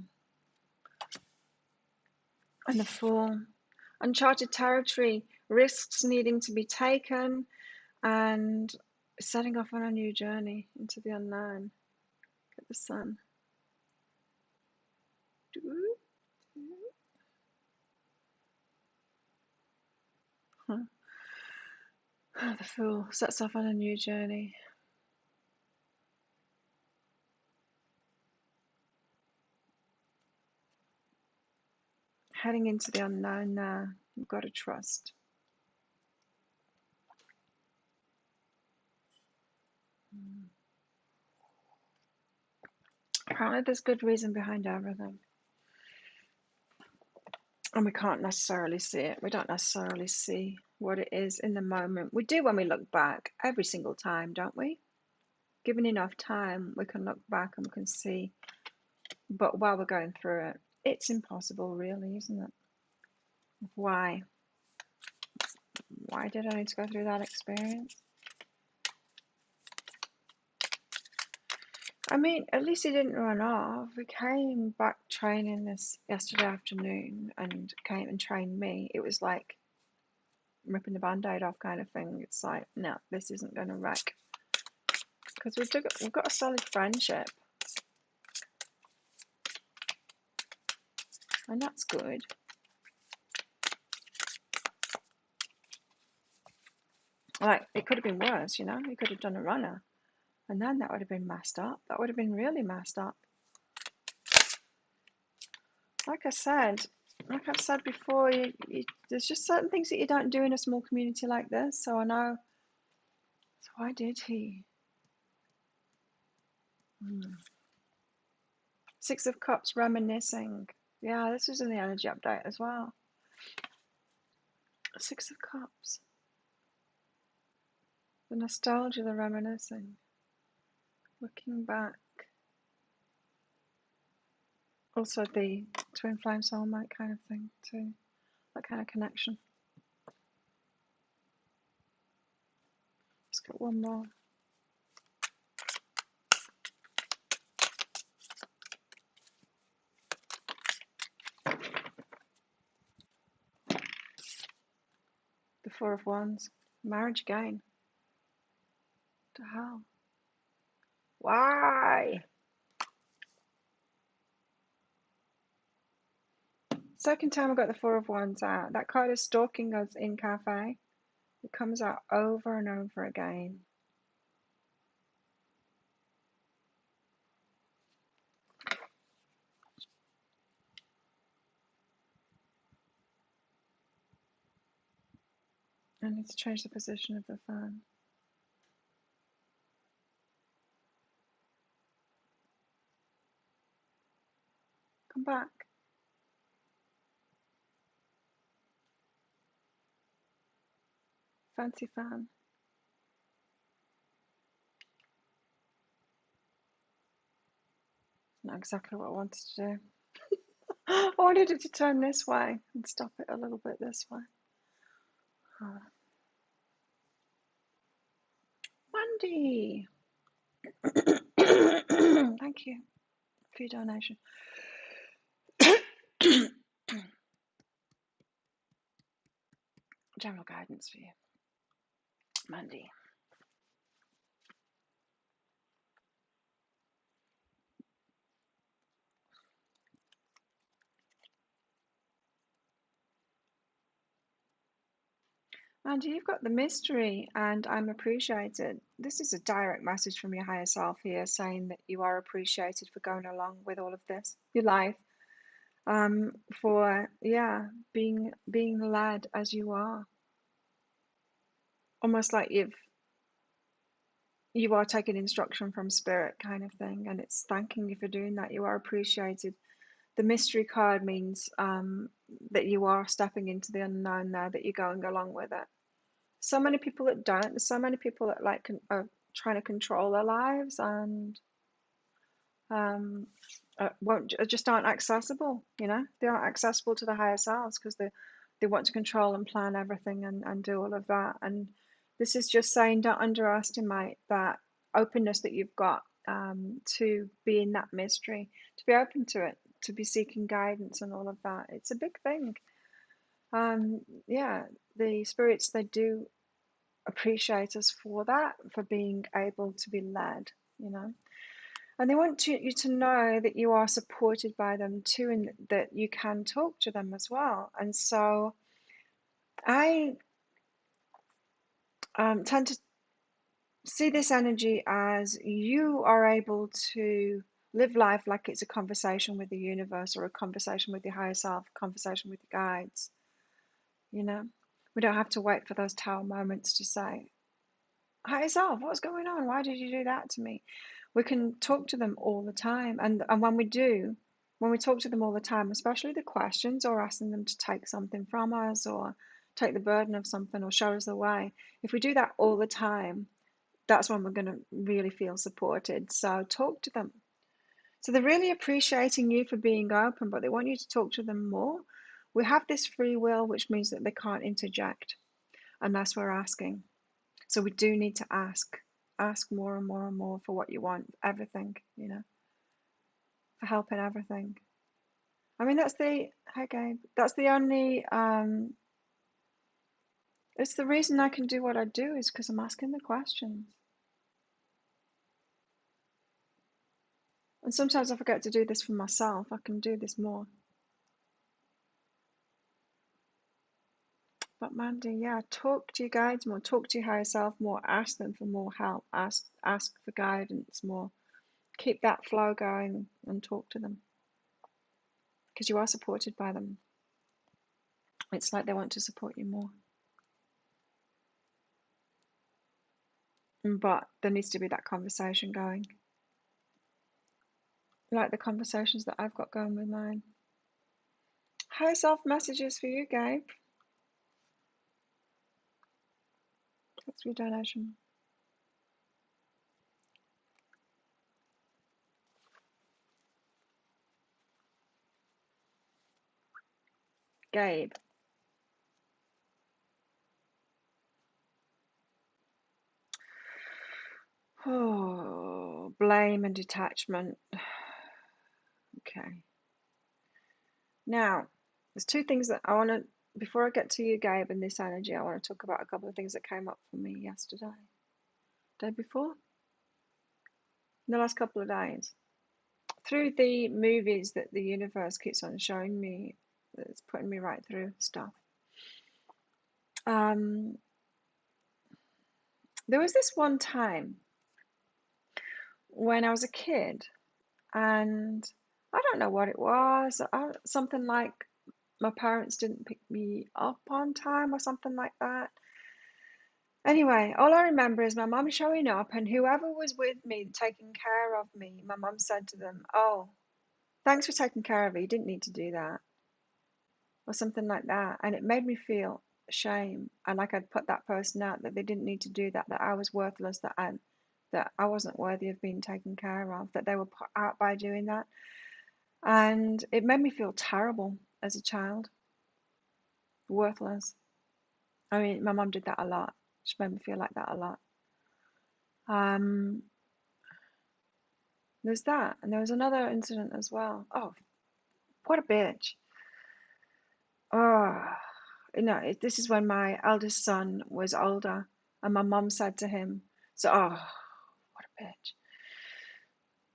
And the Fool. Uncharted territory, risks needing to be taken, and setting off on a new journey into the unknown. Get the Sun. The Fool sets off on a new journey. Heading into the unknown now. You've got to trust. Apparently there's good reason behind everything. And we can't necessarily see it. We don't necessarily see what it is in the moment. We do when we look back every single time, don't we? Given enough time, we can look back and we can see. But while we're going through it, it's impossible, really, isn't it? Why? Why did I need to go through that experience? I mean, at least he didn't run off. He came back training this yesterday afternoon and came and trained me. It was like ripping the band-aid off kind of thing. It's like, no, this isn't going to wreck. Because we've got a solid friendship. And that's good. Like, it could have been worse, you know? He could have done a runner. And then that would have been messed up. That would have been really messed up. Like I've said before, there's just certain things that you don't do in a small community like this. So I know. So why did he? 6 of Cups, reminiscing. Yeah, this was in the energy update as well. 6 of Cups. The nostalgia, the reminiscing. Looking back. Also the twin flame soulmate kind of thing too. That kind of connection. Got one more. The Four of Wands. Marriage again. What the hell? Why? Second time I got the Four of Wands out. That card is stalking us in cafe. It comes out over and over again. I need to change the position of the fan. Come back. Fancy fan. Not exactly what I wanted to do. I wanted it to turn this way and stop it a little bit this way. Oh. Wendy! Thank you for your donation. General guidance for you, Mandy. Mandy, you've got the mystery and I'm appreciated. This is a direct message from your higher self here saying that you are appreciated for going along with all of this, your life, for, yeah, being led as you are. Almost like you are taking instruction from spirit kind of thing, and it's thanking you for doing that. You are appreciated. The mystery card means that you are stepping into the unknown there, that you're going along with it. So many people that don't. There's so many people that are trying to control their lives and just aren't accessible. You know, they aren't accessible to the higher selves because they want to control and plan everything and do all of that. And this is just saying, don't underestimate that openness that you've got to be in that mystery, to be open to it, to be seeking guidance and all of that. It's a big thing. Yeah, the spirits, they do appreciate us for that, for being able to be led, you know. And they want you to know that you are supported by them too, and that you can talk to them as well. And so I tend to see this energy as you are able to live life like it's a conversation with the universe or a conversation with your higher self, a conversation with your guides. You know, we don't have to wait for those tower moments to say, higher self, what's going on? Why did you do that to me? We can talk to them all the time. And when we do, when we talk to them all the time, especially the questions or asking them to take something from us or take the burden of something or show us the way, if we do that all the time, that's when we're going to really feel supported. So talk to them. So they're really appreciating you for being open, but they want you to talk to them more. We have this free will, which means that they can't interject unless we're asking. So we do need to ask more and more and more for what you want, everything, you know, for help in everything. I mean, hi Gabe, that's the only, it's the reason I can do what I do is because I'm asking the questions. And sometimes I forget to do this for myself. I can do this more. But Mandy, yeah, talk to your guides more, talk to your higher self more, ask them for more help, ask for guidance more. Keep that flow going and talk to them. Because you are supported by them. It's like they want to support you more. But there needs to be that conversation going. Like the conversations that I've got going with mine. Higher self messages for you, Gabe. That's your donation. Gabe. Oh, blame and detachment. Okay. Now, there's two things that I want to, before I get to you, Gabe, and this energy, I want to talk about a couple of things that came up for me yesterday, day before, in the last couple of days. Through the movies that the universe keeps on showing me, it's putting me right through stuff. Um, there was this one time when I was a kid, and I don't know what it was, something like my parents didn't pick me up on time or something like that. Anyway, all I remember is my mum showing up, and whoever was with me taking care of me, my mum said to them, "Oh, thanks for taking care of me. You didn't need to do that," or something like that. And it made me feel shame, and like I'd put that person out, that they didn't need to do that, that I was worthless, that I wasn't worthy of being taken care of, that they were put out by doing that. And it made me feel terrible as a child, worthless. I mean, my mum did that a lot. She made me feel like that a lot. Um, there's that, and there was another incident as well. Oh, what a bitch! Oh, this is when my eldest son was older, and my mum said to him, "So, oh, what a bitch."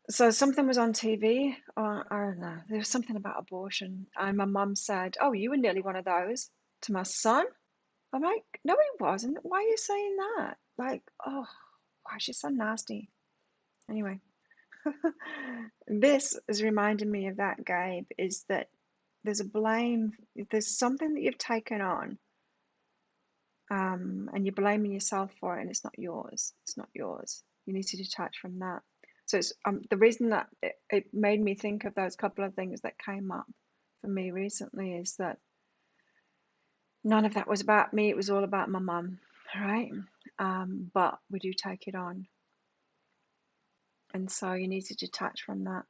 So something was on TV, or I don't know. There was something about abortion, and my mum said, "Oh, you were nearly one of those," to my son. I'm like, "No, he wasn't. Why are you saying that?" Like, oh, why she's so nasty. Anyway, this is reminding me of that, Gabe, is that there's a blame, there's something that you've taken on, and you're blaming yourself for it, and it's not yours. It's not yours. You need to detach from that. So it's the reason that it made me think of those couple of things that came up for me recently is that none of that was about me. It was all about my mum, right? But we do take it on, and so you need to detach from that.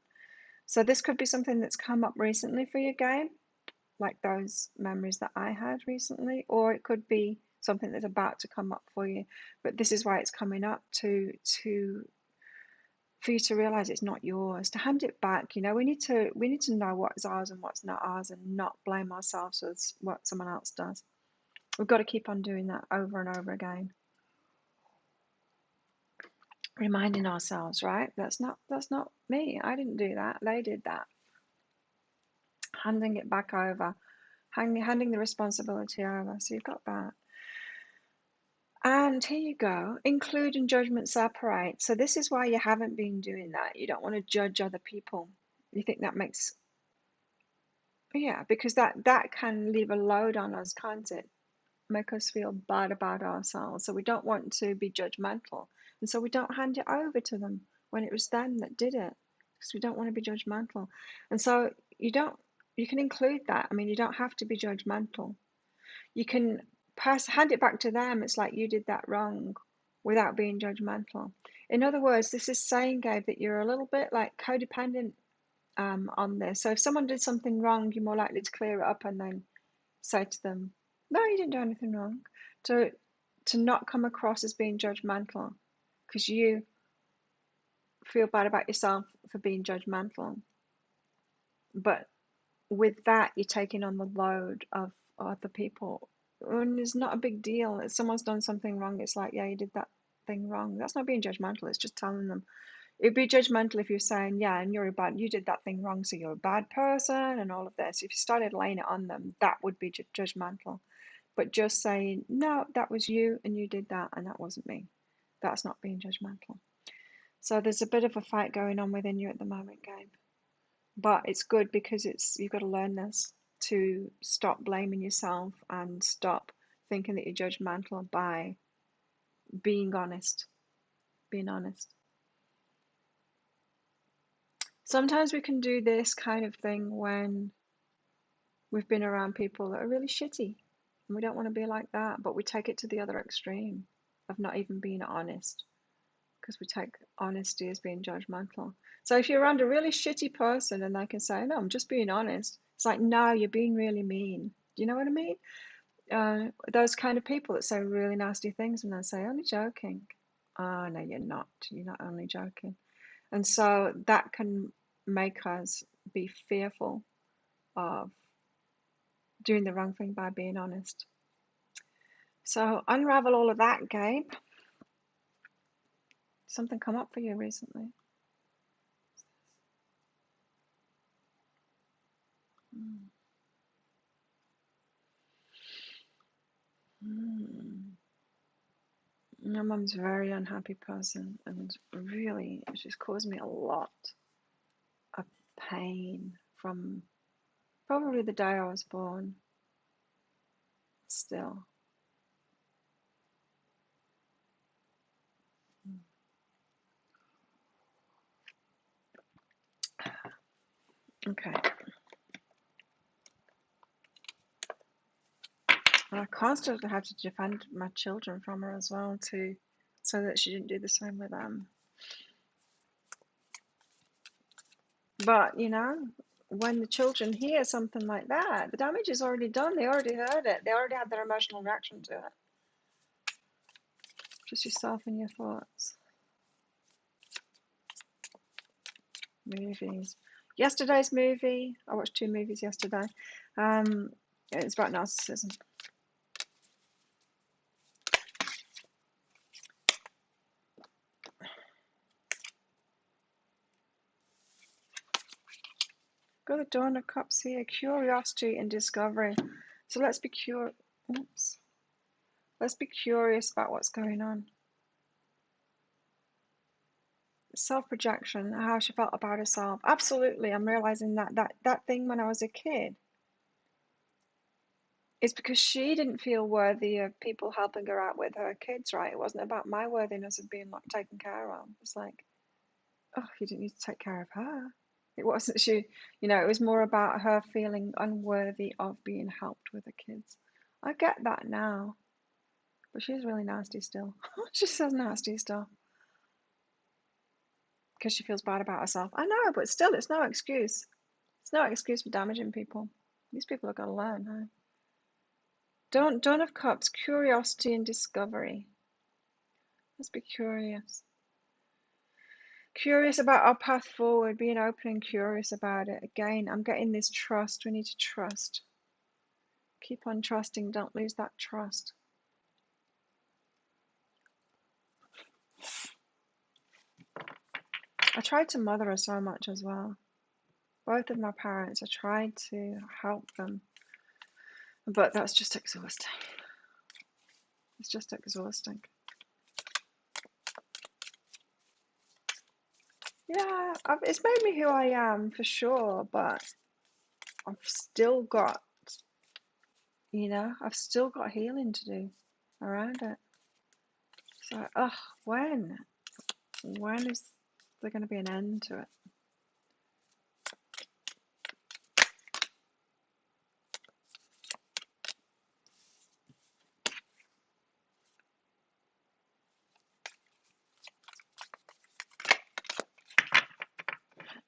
So this could be something that's come up recently for you, Gabe, like those memories that I had recently, or it could be something that's about to come up for you. But this is why it's coming up to for you to realize it's not yours, to hand it back. We need to know what's ours and what's not ours, and not blame ourselves for what someone else does. We've got to keep on doing that over and over again, reminding ourselves, right? That's not me. I didn't do that. They did that. Handing it back over, handing the responsibility over. So you've got that. And here you go. Include and judgment separate. So this is why you haven't been doing that. You don't want to judge other people. You think that makes, yeah, because that can leave a load on us, can't it? Make us feel bad about ourselves. So we don't want to be judgmental. And so we don't hand it over to them when it was them that did it, because we don't want to be judgmental. And so you can include that. I mean, you don't have to be judgmental. You can hand it back to them. It's like you did that wrong, without being judgmental. In other words, this is saying, Gabe, that you're a little bit like codependent on this. So if someone did something wrong, you're more likely to clear it up and then say to them, "No, you didn't do anything wrong." To not come across as being judgmental, because you feel bad about yourself for being judgmental. But with that, you're taking on the load of other people. And it's not a big deal. If someone's done something wrong, it's like, yeah, you did that thing wrong. That's not being judgmental. It's just telling them. It'd be judgmental if you're saying, yeah, and you did that thing wrong, so you're a bad person and all of this. If you started laying it on them, that would be judgmental. But just saying, no, that was you and you did that and that wasn't me. That's not being judgmental. So there's a bit of a fight going on within you at the moment, Gabe. But it's good because you've got to learn this, to stop blaming yourself and stop thinking that you're judgmental by being honest. Being honest. Sometimes we can do this kind of thing when we've been around people that are really shitty. And we don't want to be like that, but we take it to the other extreme of not even being honest, because we take honesty as being judgmental. So if you're around a really shitty person and they can say, "No, I'm just being honest," it's like, "No, you're being really mean." Do you know what I mean? Those kind of people that say really nasty things and they say, "Only joking." Oh, no, you're not. You're not only joking. And so that can make us be fearful of doing the wrong thing by being honest. So unravel all of that, Gabe. Something come up for you recently? Mm. Mm. My mum's a very unhappy person, and really, she's caused me a lot of pain from probably the day I was born. Still. Okay. And I constantly had to defend my children from her as well, too, so that she didn't do the same with them. But, you know, when the children hear something like that, the damage is already done. They already heard it. They already had their emotional reaction to it. Just yourself and your thoughts. Movies. Yesterday's movie, I watched 2 movies yesterday. It's about narcissism. Got the Dawn of Cups here. Curiosity and discovery. So let's be Let's be curious about what's going on. Self-projection, how she felt about herself. Absolutely, I'm realizing that thing when I was a kid is because she didn't feel worthy of people helping her out with her kids, right? It wasn't about my worthiness of being like taken care of. It's like, oh, you didn't need to take care of her. It wasn't it was more about her feeling unworthy of being helped with the kids. I get that now, but she's really nasty still. She says nasty stuff because she feels bad about herself. I know, but still, it's no excuse. It's no excuse for damaging people. These people have got to learn, huh? Dawn of Cups, curiosity and discovery. Let's be curious. Curious about our path forward, being open and curious about it. Again, I'm getting this trust. We need to trust. Keep on trusting. Don't lose that trust. I tried to mother her so much as well. Both of my parents, I tried to help them, but that's just exhausting. It's just exhausting. Yeah, it's made me who I am for sure, but I've still got, I've still got healing to do around it. So, when? When is there going to be an end to it?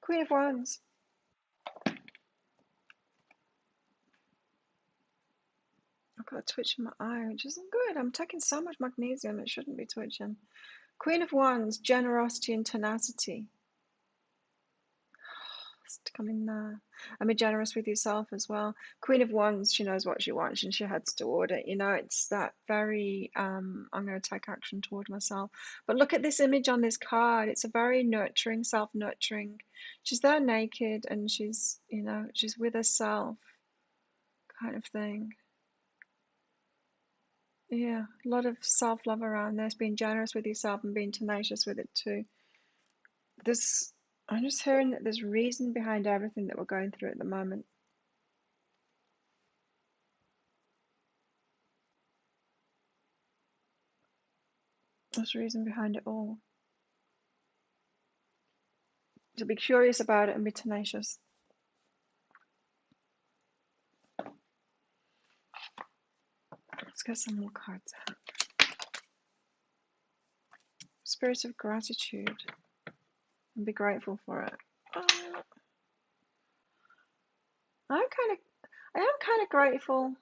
Queen of Wands. I've got a twitch in my eye, which isn't good. I'm taking so much magnesium, it shouldn't be twitching. Queen of Wands, generosity and tenacity. It's coming there. And be generous with yourself as well. Queen of Wands, she knows what she wants and she heads toward it. It's that very, I'm going to take action toward myself. But look at this image on this card. It's a very nurturing, self-nurturing. She's there naked and she's with herself kind of thing. Yeah, a lot of self-love around this, being generous with yourself and being tenacious with it too. I'm just hearing that there's reason behind everything that we're going through at the moment. There's reason behind it all. To be curious about it and be tenacious. Let's get some more cards out. Spirit of gratitude. And be grateful for it. I am kind of grateful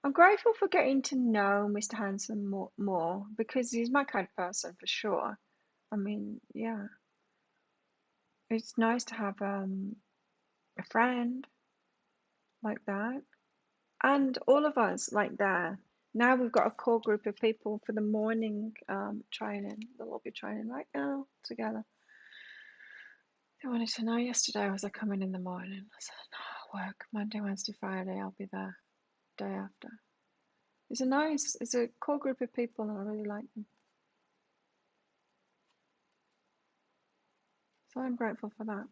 I'm grateful for getting to know Mr. Hanson more because he's my kind of person for sure. I mean, yeah, it's nice to have a friend like that, and all of us like that. Now we've got a core group of people for the morning training, the lobby training right now together. They wanted to know yesterday, was I coming in the morning? I said, no, work Monday, Wednesday, Friday, I'll be there day after. It's a core group of people and I really like them. So I'm grateful for that.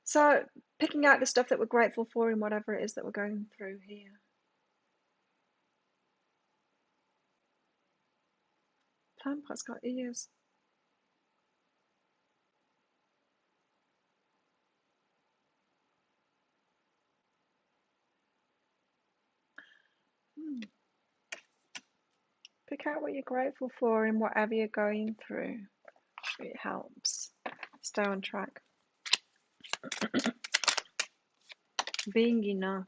So picking out the stuff that we're grateful for in whatever it is that we're going through here. Plant pot's got ears. Pick out what you're grateful for in whatever you're going through. It helps stay on track. Being enough.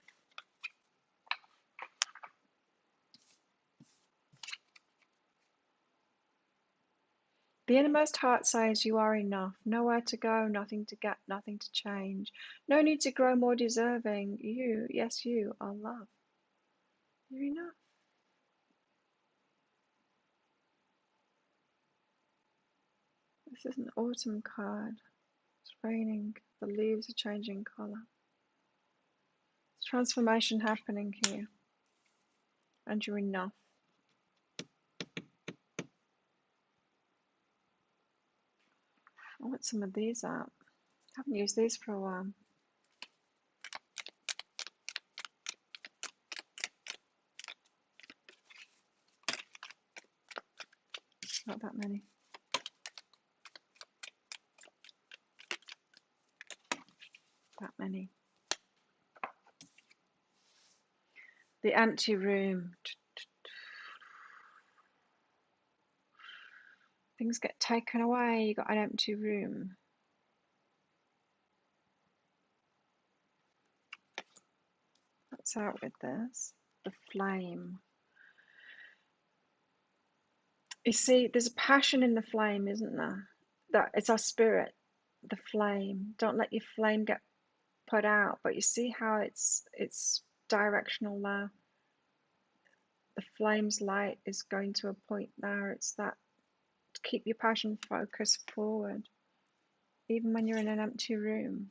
The innermost heart says you are enough. Nowhere to go, nothing to get, nothing to change. No need to grow more deserving. You, yes, you are love. You're enough. This is an autumn card. It's raining. The leaves are changing colour. There's transformation happening here. And you're enough. I want some of these out. I haven't used these for a while. Not that many. That many. The empty room. Things get taken away. You got an empty room. What's out with this? The flame. You see, there's a passion in the flame, isn't there? That it's our spirit, the flame. Don't let your flame get put out. But you see how it's directional there. The flame's light is going to a point there. It's that to keep your passion focused forward, even when you're in an empty room.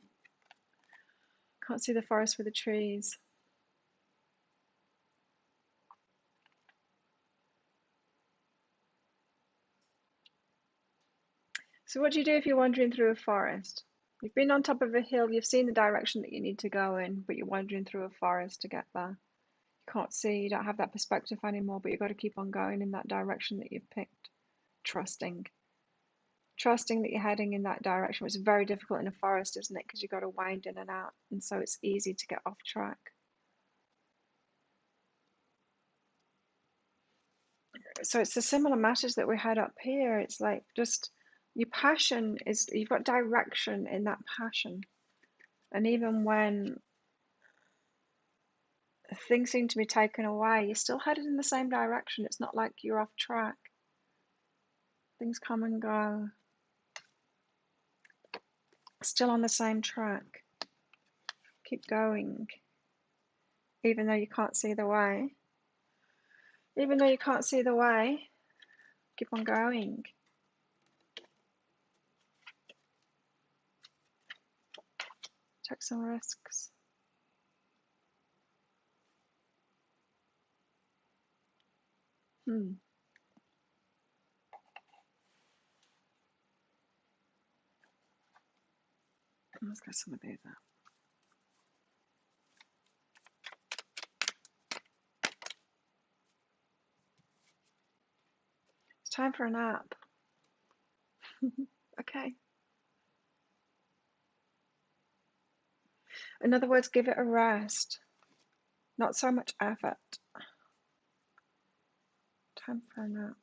Can't see the forest for the trees. So what do you do if you're wandering through a forest? You've been on top of a hill, you've seen the direction that you need to go in, but you're wandering through a forest to get there. You can't see, you don't have that perspective anymore, but you've got to keep on going in that direction that you've picked. Trusting that you're heading in that direction, which is very difficult in a forest, isn't it? Because you've got to wind in and out, and so it's easy to get off track. So it's a similar message that we had up here. It's like just your passion is, you've got direction in that passion. And even when things seem to be taken away, you're still headed in the same direction. It's not like you're off track. Things come and go. Still on the same track. Keep going. Even though you can't see the way. Even though you can't see the way, keep on going. Take some risks. Let's get some of these out. It's time for a nap. Okay. In other words, give it a rest. Not so much effort. Time for a nap.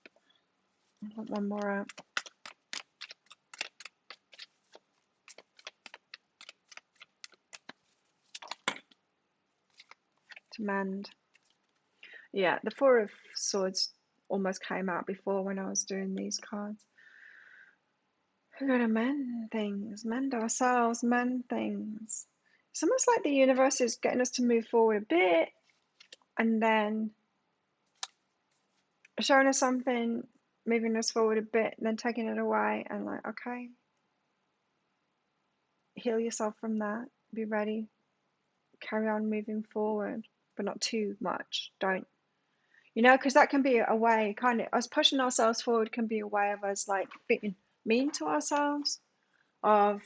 I want one more out. to mend. Yeah, the Four of Swords almost came out before when I was doing these cards. We're going to mend things, mend ourselves, mend things. It's almost like the universe is getting us to move forward a bit and then showing us something, moving us forward a bit, and then taking it away and like, okay, heal yourself from that, be ready, carry on moving forward, but not too much. Don't, because that can be a way, kind of, us pushing ourselves forward can be a way of us like being mean to ourselves, of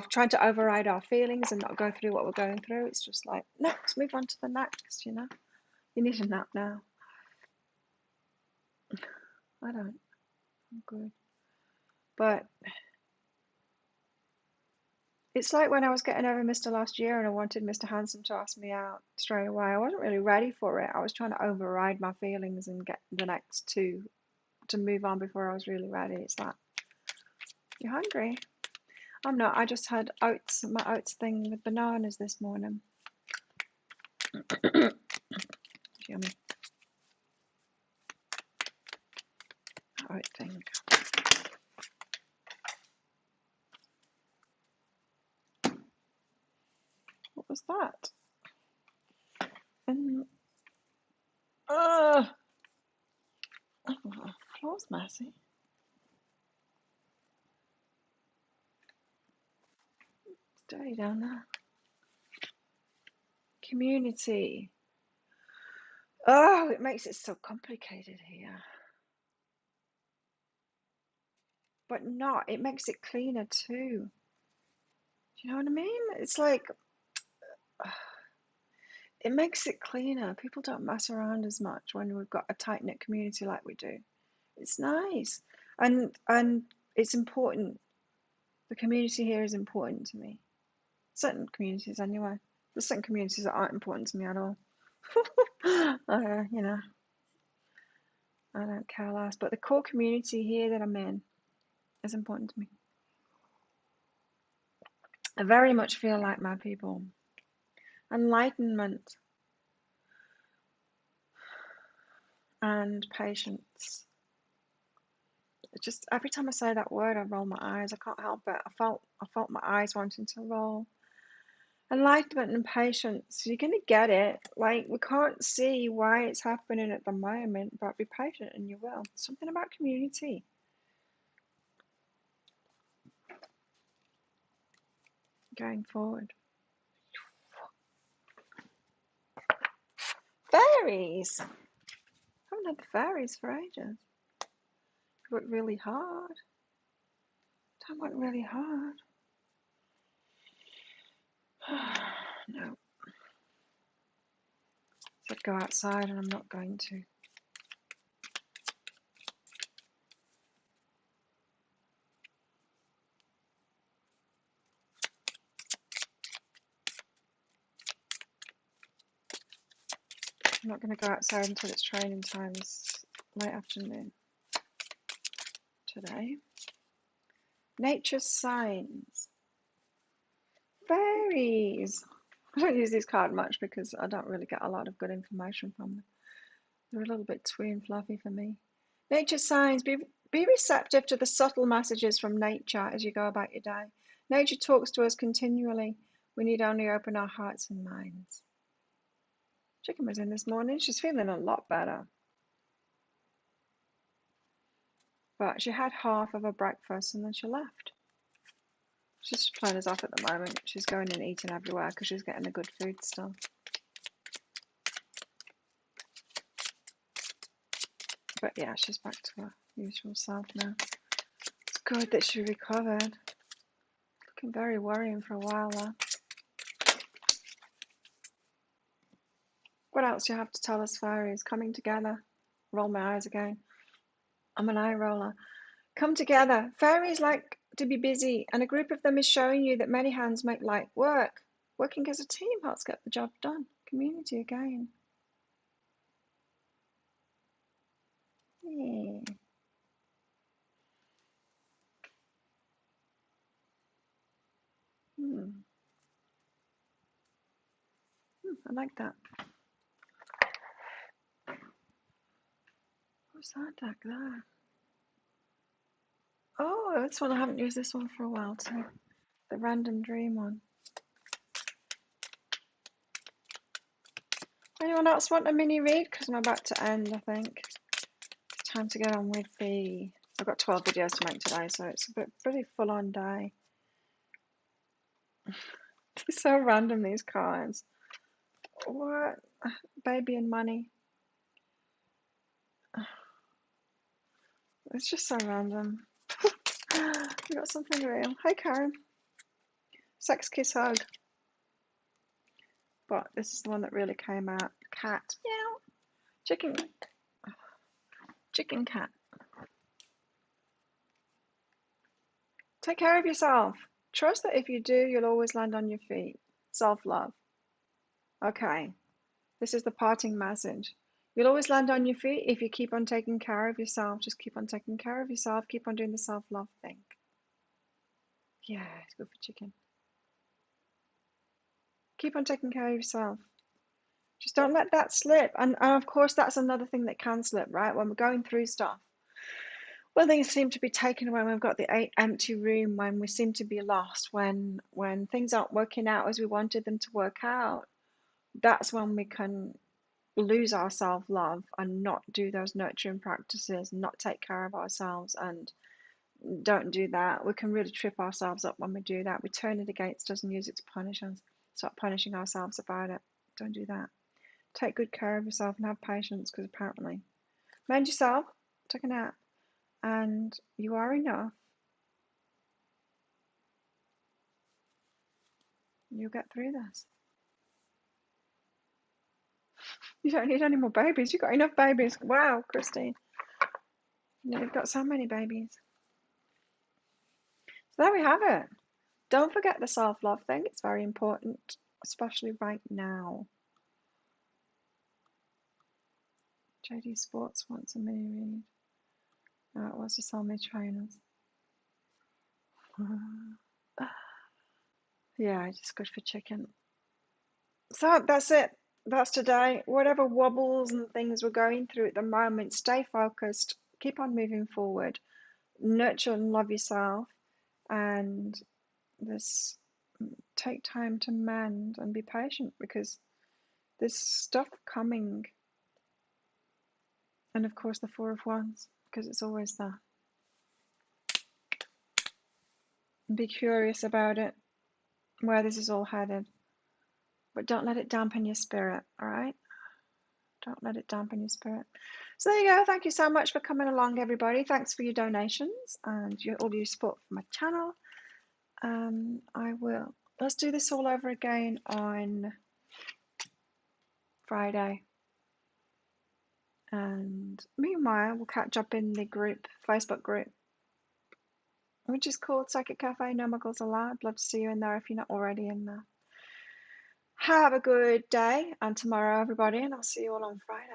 trying to override our feelings and not go through what we're going through. It's just like, no, let's move on to the next, you need a nap now. I don't, I'm good. But it's like when I was getting over Mr. Last Year and I wanted Mr. Handsome to ask me out straight away. I wasn't really ready for it. I was trying to override my feelings and get the next two to move on before I was really ready. It's like, you're hungry? I'm not. I just had oats, my oats thing with bananas this morning. Yummy. Oat thing. What was that? And oh, the floor's messy. It's dirty down there. Community. Oh, it makes it so complicated here. But not. It makes it cleaner too. Do you know what I mean? It's like, it makes it cleaner. People don't mess around as much when we've got a tight-knit community like we do. It's nice. And it's important. The community here is important to me. Certain communities anyway. There's certain communities that aren't important to me at all. I don't care less. But the core community here that I'm in is important to me. I very much feel like my people. Enlightenment and patience. Just every time I say that word, I roll my eyes. I can't help it. I felt my eyes wanting to roll. Enlightenment and patience. You're gonna get it. Like, we can't see why it's happening at the moment, but be patient and you will. Something about community. Going forward. Fairies. I haven't had the fairies for ages. Worked really hard. Time went really hard. No. Said go outside and I'm not going to. I'm not going to go outside until it's training time this late afternoon today. Nature's signs. Fairies. I don't use these cards much because I don't really get a lot of good information from them. They're a little bit twee and fluffy for me. Nature's signs. Be receptive to the subtle messages from nature as you go about your day. Nature talks to us continually. We need only open our hearts and minds. Chicken was in this morning. She's feeling a lot better. But she had half of her breakfast and then she left. She's just playing us off at the moment. She's going and eating everywhere because she's getting the good food still. But yeah, she's back to her usual self now. It's good that she recovered. Looking very worrying for a while there. What else do you have to tell us, fairies? Coming together. Roll my eyes again. I'm an eye roller. Come together. Fairies like to be busy, and a group of them is showing you that many hands make light work. Working as a team helps get the job done. Community again. Yeah. I like that. What's that deck there? Oh, this one, I haven't used this one for a while too. The random dream one. Anyone else want a mini read? Because I'm about to end, I think. It's time to get on with the... I've got 12 videos to make today, so it's a pretty full-on day. They're so random, these cards. What? Baby and money. It's just so random. We got something real. Hi, Karen. Sex, kiss, hug. But this is the one that really came out. Cat. Meow. Chicken. Chicken cat. Take care of yourself. Trust that if you do, you'll always land on your feet. Self-love. Okay. This is the parting message. You'll always land on your feet if you keep on taking care of yourself. Just keep on taking care of yourself. Keep on doing the self-love thing. Yeah, it's good for chicken. Keep on taking care of yourself. Just don't let that slip. And of course, that's another thing that can slip, right? When we're going through stuff. When things seem to be taken away, when we've got the empty room, when we seem to be lost, when things aren't working out as we wanted them to work out, that's when we can lose our self-love and not do those nurturing practices, not take care of ourselves, and don't do that. We can really trip ourselves up when we do that. We turn it against us and use it to punish us. Start punishing ourselves about it. Don't do that. Take good care of yourself and have patience, because apparently, mend yourself, take a nap, and you are enough. You'll get through this. You don't need any more babies. You've got enough babies. Wow, Christine. You've got so many babies. So there we have it. Don't forget the self-love thing. It's very important, especially right now. JD Sports wants a mini read. No, it was to sell me trainers. Yeah, it's good for chicken. So that's it. That's today. Whatever wobbles and things we're going through at the moment, stay focused. Keep on moving forward. Nurture and love yourself. And this, take time to mend and be patient, because there's stuff coming. And of course, the Four of Wands, because it's always there. Be curious about it, where this is all headed. But don't let it dampen your spirit, all right? Don't let it dampen your spirit. So there you go. Thank you so much for coming along, everybody. Thanks for your donations and all your support for my channel. Let's do this all over again on Friday. And meanwhile, we'll catch up in the group, Facebook group, which is called Psychic Cafe, No Muggles Allowed. Love to see you in there if you're not already in there. Have a good day and tomorrow, everybody, and I'll see you all on Friday.